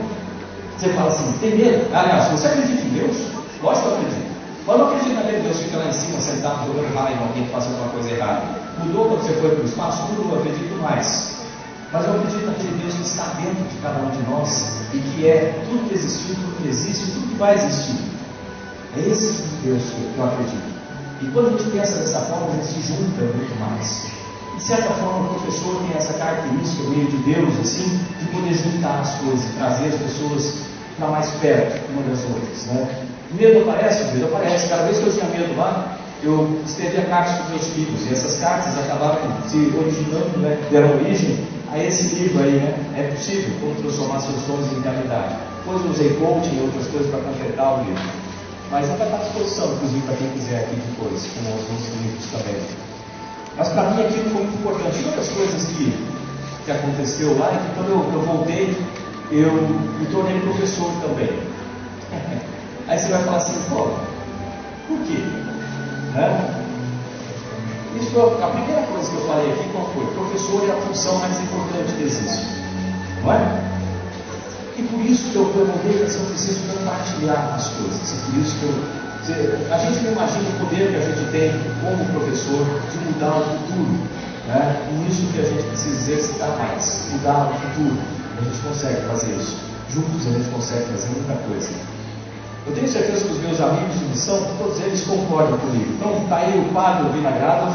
você fala assim, tem medo? Aliás, você acredita em Deus? Lógico que eu acredito. Mas não acredito naquele Deus que fica lá em cima, sentado, jogando raio em alguém que faça alguma coisa errada. Mudou quando você foi para o espaço? Mudou, eu acredito mais. Mas eu acredito naquele Deus que está dentro de cada um de nós e que é tudo que existiu, tudo que existe e tudo que vai existir. É esse tipo de Deus que eu acredito. E quando a gente pensa dessa forma, a gente se junta muito mais. De certa forma, o professor tem essa característica, meio de Deus, assim, de poder juntar as coisas, trazer as pessoas para mais perto uma das outras, né? Medo aparece? Cada vez que eu tinha medo lá, eu escrevia cartas para os meus filhos, e essas cartas acabaram se originando, né? Deram origem a esse livro aí, né? É possível como transformar seus sonhos em realidade. Depois eu usei coaching e outras coisas para completar o livro. Mas não vai estar à disposição, inclusive, para quem quiser aqui depois, com os outros livros também. Mas para mim aquilo foi muito importante. Uma das coisas que aconteceu lá é que quando eu voltei, eu me tornei professor também. Aí você vai falar assim, pô, por quê? Né? Isso foi a primeira coisa que eu falei aqui, qual foi? Professor é a função mais importante que existe. Não é? E por isso que eu voltei para São Francisco compartilhar as coisas. E por isso que a gente não imagina o poder que a gente tem como professor de mudar o futuro. Né? E isso que a gente precisa exercitar mais, mudar o futuro. A gente consegue fazer isso. Juntos a gente consegue fazer muita coisa. Eu tenho certeza que os meus amigos de missão, todos eles concordam comigo. Então está aí o Pablo Vinagrado,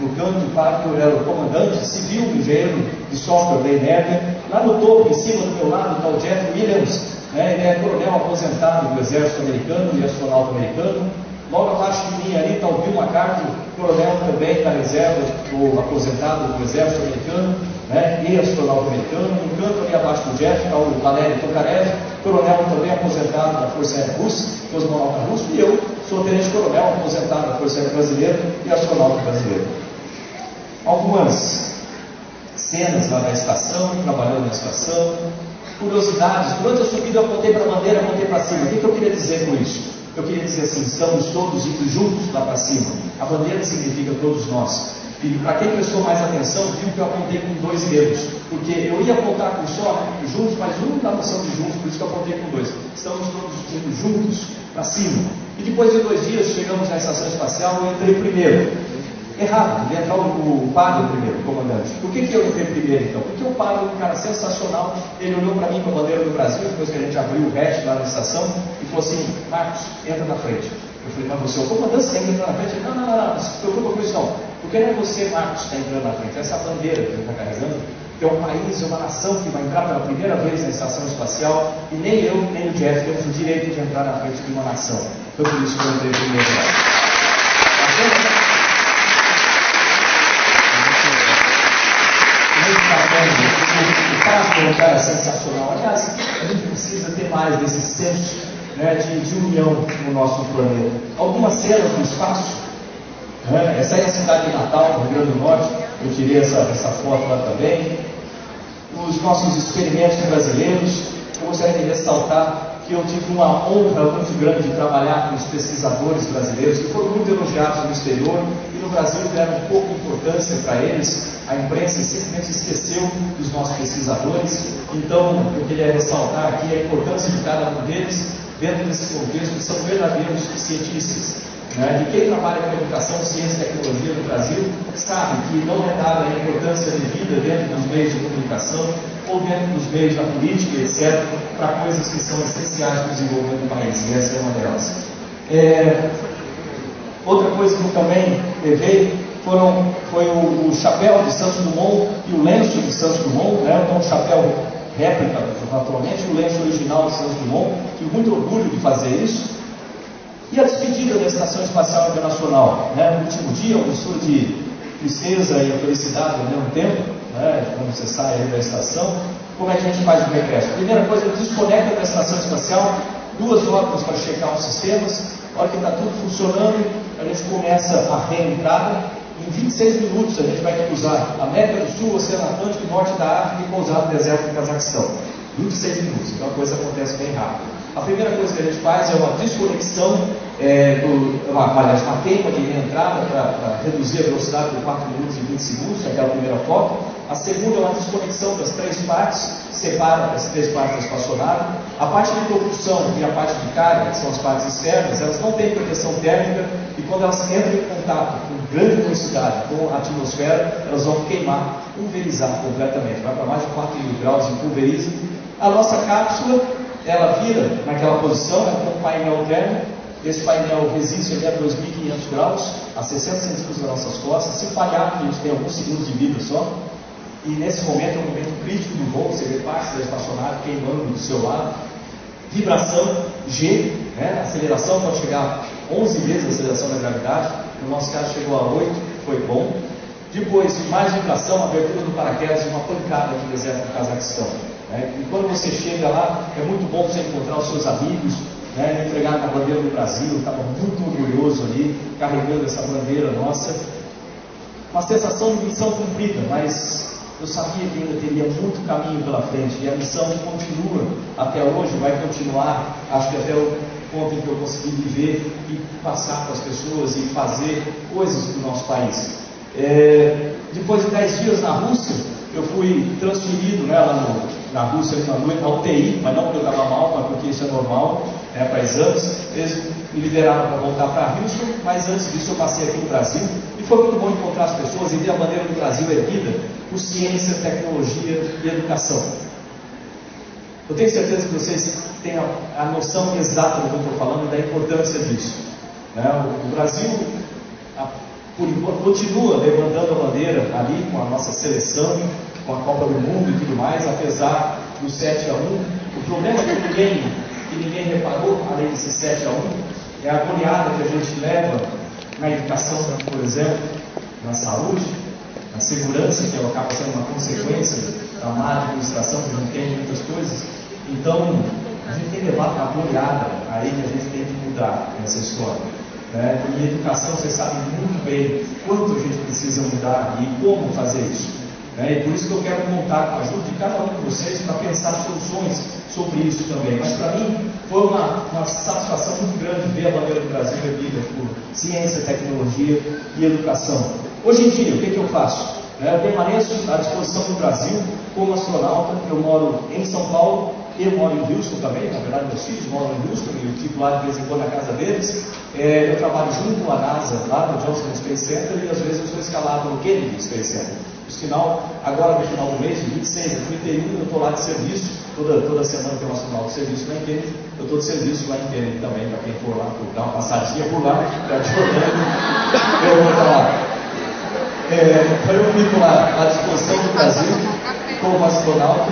no canto. O Pablo era o comandante civil, engenheiro de software da Energia. Lá no topo, em cima do meu lado, está o Jeff Williams, né? Ele é coronel aposentado do exército americano e astronauta americano. Logo abaixo de mim ali está o Bill McCarthy, coronel também da reserva, o aposentado do exército americano, né, e astronauta americano. No canto ali abaixo do Jeff está o Valery Tokarev, coronel também aposentado da Força Aérea Russa, cosmonauta russo, e eu sou tenente-coronel aposentado da Força Aérea Brasileira e astronauta brasileiro. Algumas cenas lá na estação, trabalhando na estação, curiosidades. Durante a subida eu apontei para a bandeira, apontei para cima. O que eu queria dizer com isso? Eu queria dizer assim, estamos todos indo juntos lá para cima. A bandeira significa todos nós. E para quem prestou mais atenção, viu que eu apontei com 2 dedos. Porque eu ia apontar com só juntos, mas um dá noção de juntos, por isso que eu apontei com 2. Estamos todos indo juntos para cima. E depois de 2 dias, chegamos na estação espacial e eu entrei primeiro. Errado, devia entrar o Padre primeiro, o comandante. Por que eu entrei primeiro então? Porque o Padre é um cara sensacional, ele olhou para mim com a bandeira do Brasil, depois que a gente abriu o hatch lá na estação, e falou assim: Marcos, entra na frente. Eu falei: mas você é o comandante, você tem que entrar na frente? Ele: não se preocupa com isso não. Porque não é você, Marcos, que está entrando na frente, é essa bandeira que ele está carregando, que é um país, é uma nação que vai entrar pela primeira vez na estação espacial, e nem eu, nem o Jeff temos o direito de entrar na frente de uma nação. Foi por isso que eu entrei primeiro lá. O Padre é um cara sensacional. Aliás, a gente precisa ter mais desse senso, né, de união no nosso planeta. Algumas cenas do espaço, né? Essa é a cidade de Natal, no Rio Grande do Norte. Eu tirei essa foto lá também. Os nossos experimentos brasileiros. Eu gostaria de ressaltar que eu tive uma honra muito grande de trabalhar com os pesquisadores brasileiros, que foram muito elogiados no exterior, e no Brasil deram pouca importância para eles. A imprensa simplesmente esqueceu dos nossos pesquisadores. Então, eu queria ressaltar aqui a importância de cada um deles dentro desse contexto, que são verdadeiros cientistas. Né? E quem trabalha com educação, ciência e tecnologia no Brasil sabe que não é dada a importância devida dentro dos meios de comunicação ou dentro dos meios da política, etc., para coisas que são essenciais para o desenvolvimento do país, e essa é uma delas. Outra coisa que eu também levei foi o chapéu de Santos Dumont e o lenço de Santos Dumont, né? Então, o chapéu réplica, naturalmente, e o lenço original de Santos Dumont, tive muito orgulho de fazer isso. E a despedida da Estação Espacial Internacional, né? No último dia, uma mistura de tristeza e felicidade ao mesmo tempo, né? Quando você sai aí da estação. Como é que a gente faz o regresso? Primeira coisa, desconecta da Estação Espacial, 2 horas para checar os sistemas. A hora que está tudo funcionando, a gente começa a reentrada. Em 26 minutos a gente vai cruzar América do Sul, Oceano Atlântico, Norte da África e pousar no deserto do Cazaquistão. 26 minutos, então a coisa acontece bem rápido. A primeira coisa que a gente faz é uma desconexão, uma queima de reentrada para reduzir a velocidade de 4 minutos e 20 segundos, aquela primeira foto. A segunda é uma desconexão das 3 partes, separa as 3 partes da espaçonave. A parte de propulsão e a parte de carga, que são as partes externas, elas não têm proteção térmica, e quando elas entram em contato com grande velocidade com a atmosfera, elas vão queimar, pulverizar completamente, vai para mais de 4.000 graus e pulveriza. A nossa cápsula, ela vira naquela posição, com um painel térmico. Esse painel resiste até 2.500 graus, a 60 centímetros das nossas costas. Se falhar, a gente tem alguns segundos de vida só. E nesse momento é um momento crítico do voo, você vê parte da espaçonave queimando do seu lado. Vibração G, né? A aceleração pode chegar a 11 vezes a aceleração da gravidade. No nosso caso chegou a 8, foi bom. Depois, mais vibração, abertura do paraquedas e uma pancada no deserto do Cazaquistão. E quando você chega lá, é muito bom você encontrar os seus amigos, né? Me entregaram a bandeira do Brasil, eu estava muito orgulhoso ali, carregando essa bandeira nossa. Uma sensação de missão cumprida, mas eu sabia que ainda teria muito caminho pela frente, e a missão continua até hoje, vai continuar, acho que até o ponto em que eu consegui viver e passar para as pessoas e fazer coisas para o nosso país. Depois de 10 dias na Rússia, eu fui transferido, né, lá na Rússia, na UTI, mas não porque eu estava mal, mas porque isso é normal, né, para exames. Eles me liberaram para voltar para Houston, mas antes disso eu passei aqui no Brasil, e foi muito bom encontrar as pessoas e ver a bandeira do Brasil erguida por ciência, tecnologia e educação. Eu tenho certeza que vocês têm a noção exata do que eu estou falando e da importância disso. Né? O Brasil, por enquanto, continua levantando a bandeira ali com a nossa seleção, com a Copa do Mundo e tudo mais, apesar do 7-1. O problema que ninguém reparou, além desse 7-1, é a goleada que a gente leva na educação, por exemplo, na saúde, na segurança, que acaba sendo uma consequência da má administração, que não entende muitas coisas. Então, a gente tem que levar uma goleada aí que a gente tem que mudar nessa história. Né? E educação, você sabe muito bem quanto a gente precisa mudar e como fazer isso. Né? E por isso que eu quero contar com a ajuda de cada um de vocês para pensar soluções sobre isso também. Mas para mim foi uma satisfação muito grande ver a bandeira do Brasil erguida por ciência, tecnologia e educação. Hoje em dia, o que eu faço? Eu permaneço à disposição do Brasil como astronauta. Eu moro em São Paulo, eu moro em Houston também, na verdade meus filhos moram em Houston, eu fico lá de vez em quando na casa deles. Eu trabalho junto à NASA, lá no Johnson Space Center, e às vezes eu sou escalado no Kennedy Space Center. Agora no final do mês, de 26 a 31, eu estou lá de serviço, toda semana tem um astronauta de serviço lá em Kennedy, eu estou de serviço lá em Kennedy também, para quem for lá, dar uma passadinha por lá, para te eu vou estar lá. Eu fico lá à disposição do Brasil como astronauta.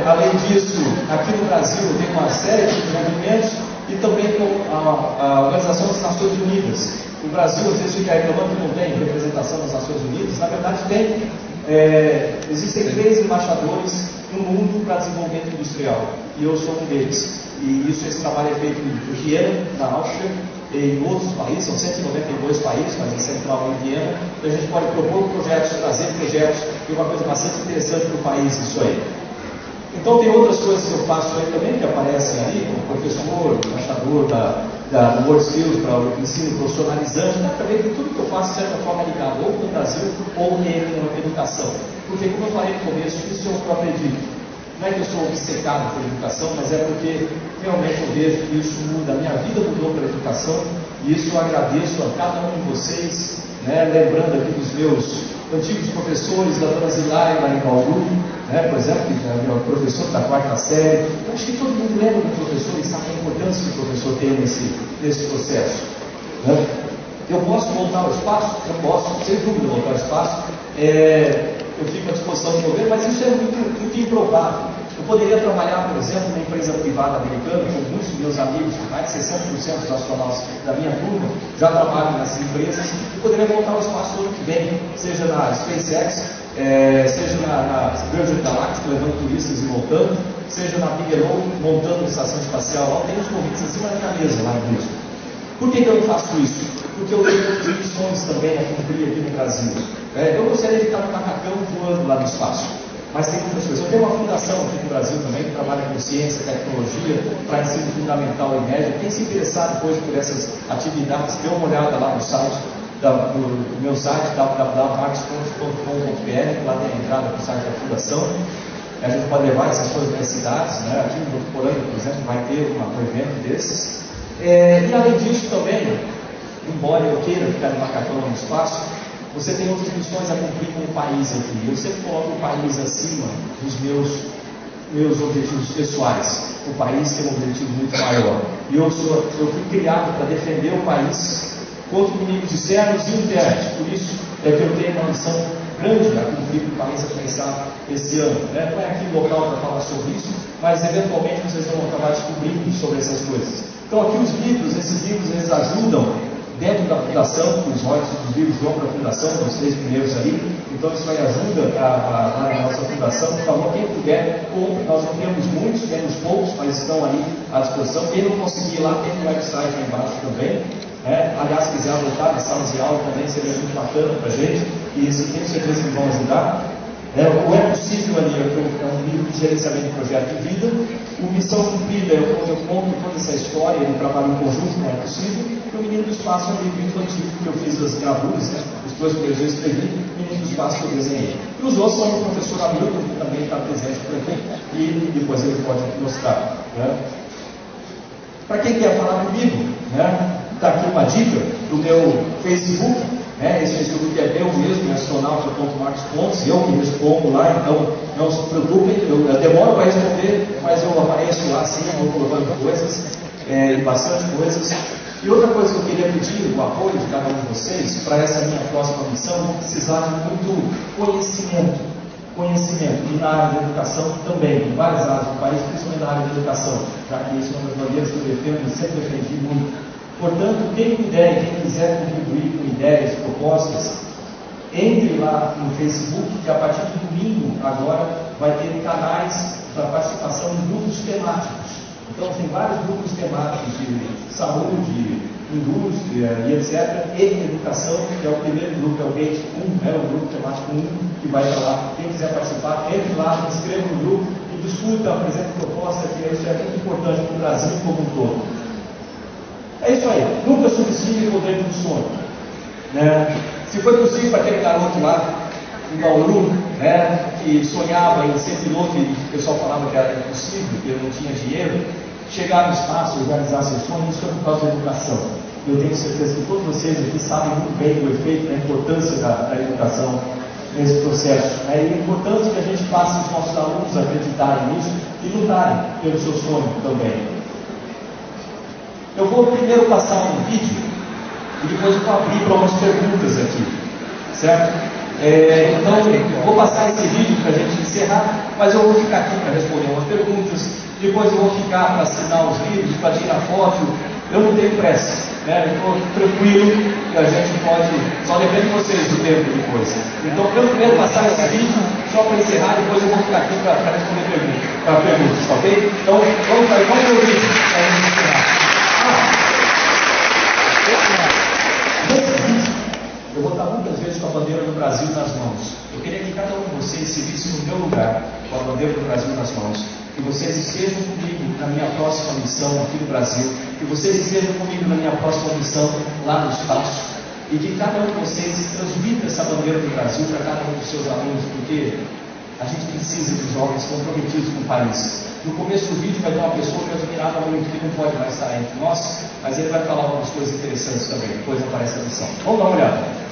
Além disso, aqui no Brasil tem uma série de movimentos e também com a Organização das Nações Unidas. O Brasil, às vezes, fica reclamando que não tem representação das Nações Unidas. Na verdade, tem. Existem 3 embaixadores no mundo para desenvolvimento industrial e eu sou um deles. E esse trabalho é feito em Viena, na Áustria, e em outros países, são 192 países, mas em central em Viena. Então a gente pode propor projetos, trazer projetos, e uma coisa bastante interessante para o país isso aí. Então tem outras coisas que eu faço aí também, que aparecem ali, como professor, embaixador da World Skills para o ensino profissionalizante, né? Também que tudo que eu faço, de certa forma, é ligado ou no Brasil ou na educação. Porque, como eu falei no começo, isso é o que eu acredito. Não é que eu sou obcecado por educação, mas é porque realmente eu vejo que isso muda. A minha vida mudou pela educação, e isso eu agradeço a cada um de vocês, né? Lembrando aqui dos meus antigos professores, da dona Zilaia lá em Bauru, né? Por exemplo, que é o professor da 4ª série. Eu acho que todo mundo lembra do professor e sabe a importância que o professor tem nesse processo. Né? Eu posso voltar ao espaço? Eu posso, sem dúvida, voltar ao espaço. Eu fico à disposição do governo, mas isso é muito improvável. Eu poderia trabalhar, por exemplo, numa empresa privada americana, como muitos dos meus amigos, mais de 60% dos astronautas da minha turma já trabalham nessas empresas, e poderia voltar ao espaço ano que vem, seja na SpaceX, seja na Virgin Galactic, levando turistas e voltando, seja na Bigelow, montando uma estação espacial. Lá tem os convites em cima da mesa, lá em Houston. Por que eu não faço isso? Porque eu tenho outras missões também a cumprir aqui no Brasil. Eu gostaria de estar no macacão voando lá no espaço, mas tem muitas coisas. Eu tenho uma fundação aqui no Brasil também, que trabalha com ciência, tecnologia, para ensino fundamental e médio. Quem se interessar depois por essas atividades, dê uma olhada lá no site, do meu site, www.marcos.com.br, lá tem a entrada para o site da fundação. A gente pode levar essas coisas para as cidades, né? Aqui no Votuporanga, por exemplo, vai ter um evento desses. E além disso também, embora eu queira ficar de macacão no espaço, você tem outras missões a cumprir com o país aqui. Eu sempre coloco o país acima dos meus objetivos pessoais. O país tem um objetivo muito maior. E eu fui criado para defender o país contra inimigos externos e internos. Por isso é que eu tenho uma missão grande a cumprir com o país a começar esse ano. Né? Não é aqui o local para falar sobre isso, mas eventualmente vocês vão acabar descobrindo sobre essas coisas. Então aqui os livros, esses livros, eles ajudam dentro da fundação, os royalties dos livros vão para a fundação, os 3 primeiros ali, então isso aí ajuda na nossa fundação. Por favor, quem puder, compre. Nós não temos muitos, temos poucos, mas estão ali à disposição. Quem não conseguir lá, tem um website aí embaixo também. Aliás, se quiser voltar nas salas de aula também, seria muito bacana para a gente, e tenho certeza que vão ajudar. O É Possível ali é um livro de gerenciamento de projeto de vida. O Missão Cumprida é onde eu conto toda essa história, ele trabalha em conjunto, não é possível. E o Menino do Espaço é um livro infantil que eu fiz as gravuras, né? Os 2 primeiros eu escrevi, o Menino do Espaço que eu desenhei. E os outros são do professor Hamilton, que também está presente por aqui, e depois ele pode mostrar. Né? Para quem quer falar comigo, né? Está aqui uma dica do meu Facebook. Esse Facebook é meu mesmo, astronauta.marcos.pontes, eu que respondo lá, então não se preocupem, eu demoro para responder, mas eu apareço lá sim, eu vou colocando coisas, bastante coisas. E outra coisa que eu queria pedir, o apoio de cada um de vocês, para essa minha próxima missão, eu vou precisar de muito conhecimento. conhecimento, e na área da educação também, em várias áreas do país, principalmente na área da educação, já que isso é uma das bandeiras que eu defendo e sempre defendi muito. Portanto, quem puder e quem quiser contribuir com ideias, propostas, entre lá no Facebook, que a partir de domingo agora vai ter canais para participação em grupos temáticos. Então, tem vários grupos temáticos de saúde, indústria e etc. E educação, que é o primeiro grupo, é o Gate 1, o grupo temático 1, que vai estar lá. Quem quiser participar, entre lá, se inscreva no grupo e discuta, apresente proposta, que isso é muito importante para o Brasil como um todo. É isso aí, nunca subestime o poder do sonho. Né? Se foi possível para aquele garoto lá, em Bauru, né, que sonhava em ser piloto e o pessoal falava que era impossível, que ele não tinha dinheiro, chegar no espaço, organizar seu sonho, isso é por causa da educação. Eu tenho certeza que todos vocês aqui sabem muito bem do efeito, da importância da educação nesse processo. Né? E é importante que a gente faça os nossos alunos acreditarem nisso e lutarem pelo seu sonho também. Eu vou primeiro passar um vídeo e depois eu vou abrir para umas perguntas aqui, certo? Então, eu vou passar esse vídeo para a gente encerrar, mas eu vou ficar aqui para responder umas perguntas, depois eu vou ficar para assinar os livros, para tirar foto. Eu não tenho pressa, né? Eu estou tranquilo e a gente pode, só depende de vocês do tempo depois. Então, eu primeiro passar esse vídeo, só para encerrar, depois eu vou ficar aqui para responder perguntas, ok? Então, vamos ver o vídeo para a gente encerrar. Nesse vídeo, eu vou estar muitas vezes com a bandeira do Brasil nas mãos. Eu queria que cada um de vocês se visse no meu lugar, com a bandeira do Brasil nas mãos. Que vocês estejam comigo na minha próxima missão aqui no Brasil. Que vocês estejam comigo na minha próxima missão lá no espaço. E que cada um de vocês transmita essa bandeira do Brasil para cada um dos seus alunos, porque a gente precisa de jovens comprometidos com o país. No começo do vídeo vai ter uma pessoa que eu admirava muito, que não pode mais estar entre nós, mas ele vai falar algumas coisas interessantes também, depois aparece a missão. Vamos dar uma olhada.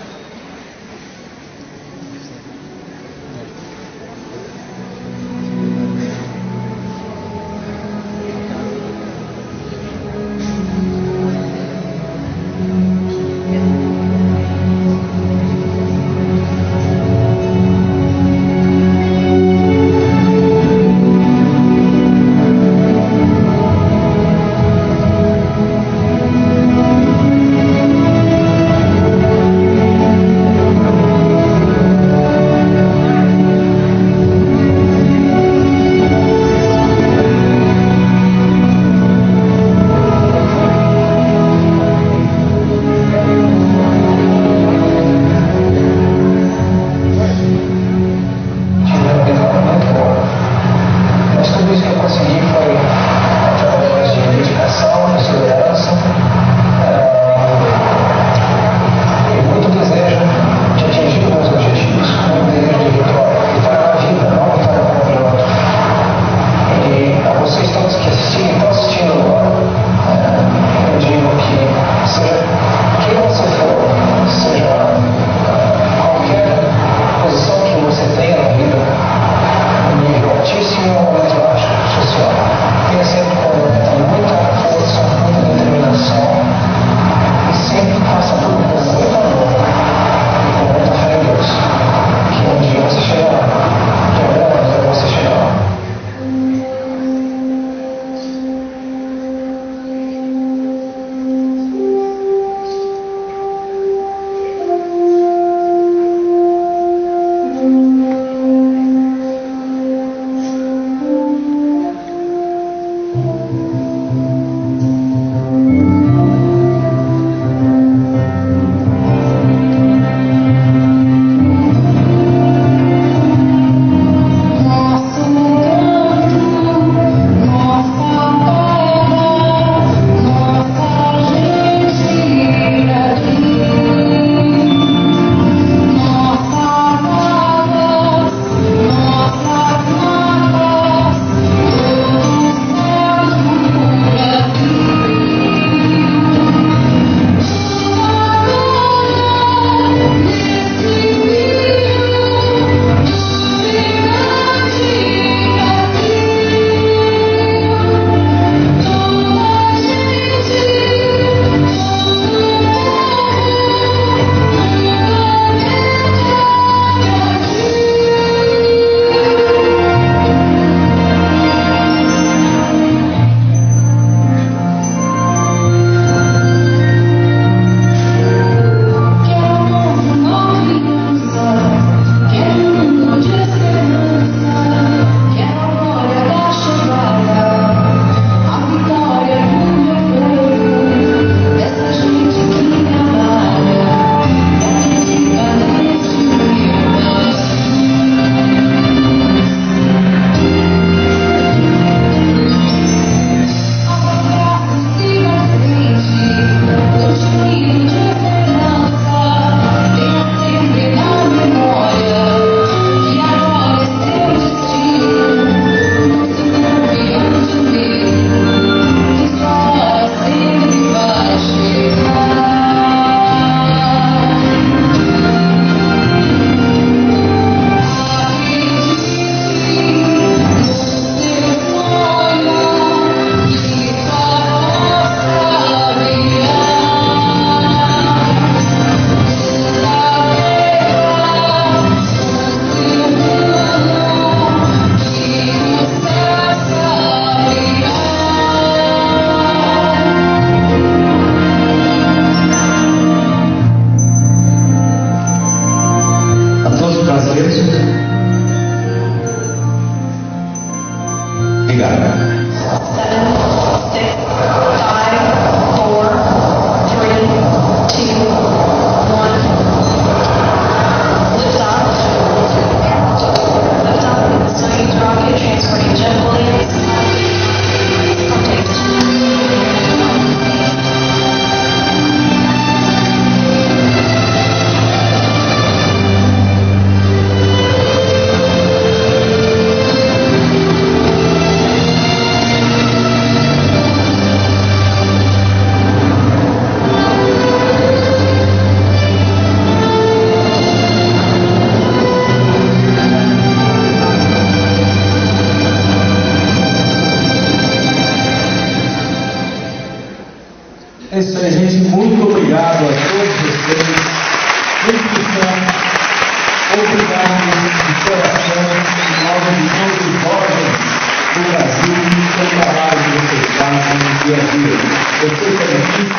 vida. Eu sei que é difícil,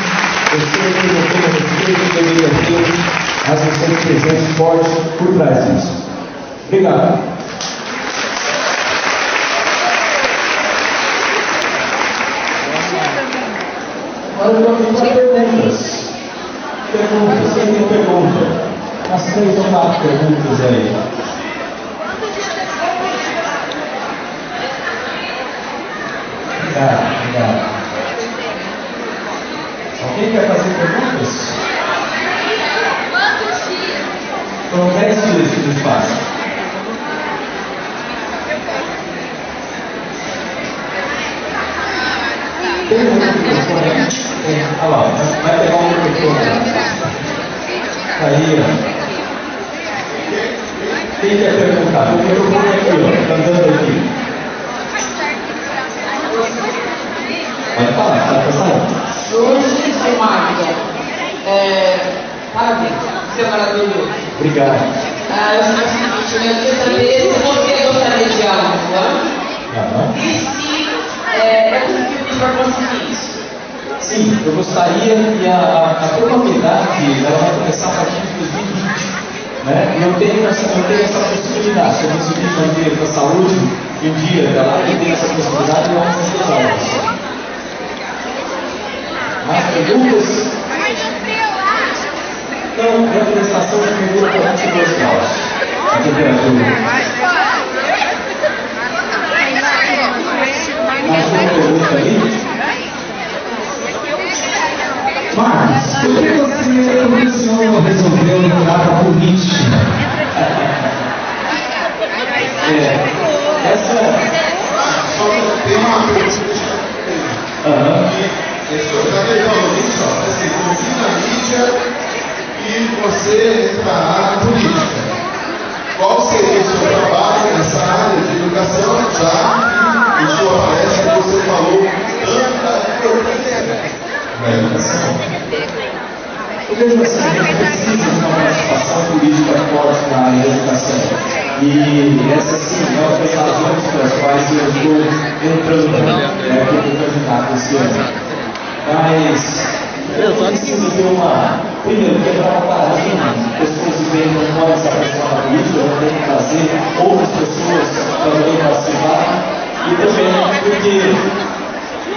eu sei que eu tenho respeito, que eu deveria ter, mas você tem presente forte por trás disso. Obrigado. Agora eu estou aqui para perguntas. Perguntas, quem tem pergunta? Umas 3 ou 4 perguntas aí. Obrigado. Alguém quer fazer perguntas? Foram 10 dias que nos passam. Tem um microfone? Olha lá, vai pegar um microfone. Aí, ó. Quem quer perguntar? O microfone aqui, ó. Está andando aqui. Pode falar, está passando. Hoje, seu Magda, parabéns, você é maravilhoso. Obrigado. Eu sou o seguinte, eu queria saber se você gostaria de algo, e se é possível para conseguir isso. Sim, eu gostaria e a probabilidade ela vai começar a partir de 2020. Né? E eu tenho essa possibilidade. Se eu conseguir manter a saúde e um dia dela tem essa possibilidade, eu vou estudar isso. Mais perguntas? Não, refrestação de gordura por 22 graus. A temperatura. Mais uma pergunta aí? Marcos, por que o senhor resolveu entrar para a política? Essa Só tem uma pergunta. Eu também falo isso, assim, confie na mídia e você entrará na política. Qual seria o seu trabalho nessa área de educação, já que em sua palestra você falou tanta importância da educação? Eu vejo assim, a gente precisa de uma participação política forte na área da educação. E essa sim é uma das razões pelas quais eu estou entrando como candidato esse ano. Mas eu preciso ter primeiro, quebrar uma paradigma, pessoas que vêm não podem se aproximar da política, eu tenho que trazer outras pessoas para também participar. E também porque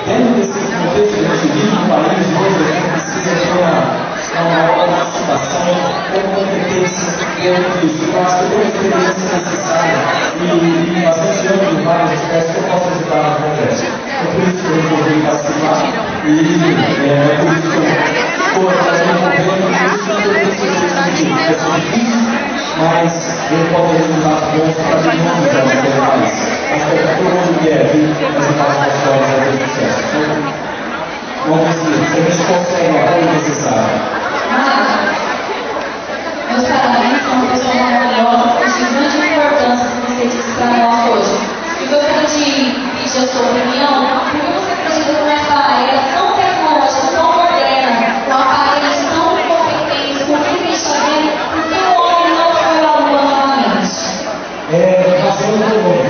dentro desse contexto que a gente vive no país hoje, a gente precisa ter uma maior participação com competência dentro disso. Eu acho que eu tenho uma experiência necessária e bastante anos em vários aspectos que eu posso ajudar no Congresso. Então, por isso que eu resolvi participar e por isso que eu estou trazendo um governo que é difícil, mas ele pode resultar bons para milhões de anos pelo país. Acho que para todo mundo que ajudar as pessoas a ter sucesso. Vamos ver se a gente consegue o apoio necessário. Meus parabéns, são uma pessoa maravilhosa, de grande importância que você disse para nós hoje. E gostaria de pedir a sua opinião, porque você acredita que nessa área tão tecnológica, tão moderna, com aparelhos tão competentes, com tudo que a gente está vendo, por que o homem não foi à lua novamente? Fazendo de novo.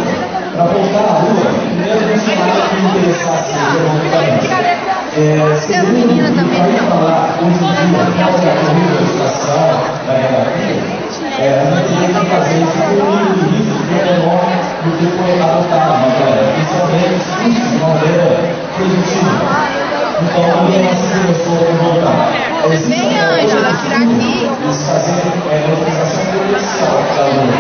Para voltar à lua, primeiro não tinha nada que me interessasse economicamente. Segundo, para falar hoje em dia, qual é a corrida da educação, da hierarquia, a gente teria que fazer isso com um nível de risco que é menor do que foi adotado naquela época, principalmente os custos de maneira produtiva. Então, também essa começou a voltar. Existe Ângela, por aqui. Eles fazem a utilização potencial da lua.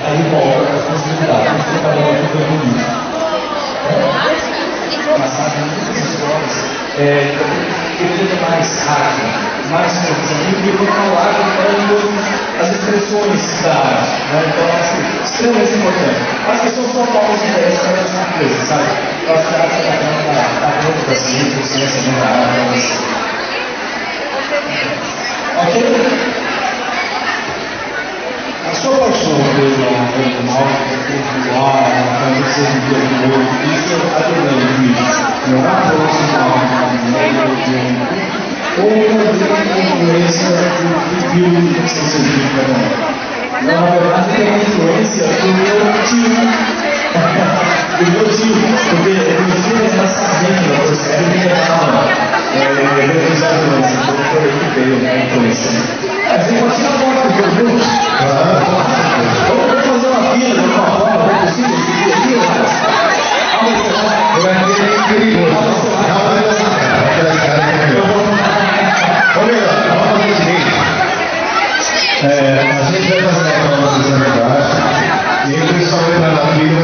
Aí volta as possibilidades. A gente está falando aqui do bonito. Passado em muitas escolas, queria ter mais arte, mais conhecimento, e vou falar as expressões da arte. Né? Então, acho extremamente importante. As pessoas são povos interessantes para a mesma coisa, sabe? Eu acho que a arte está dentro da ciência, da arte. Ok? A sua paixão pelo animal, pelo ar, pelo ser vivo, isso ajuda a melhorar a velocidade ou também influência do filme que você vive para na verdade, tem a influência do meu tio. Do meu tio, porque o meu tio é essa linha, ele me levava Maravilha.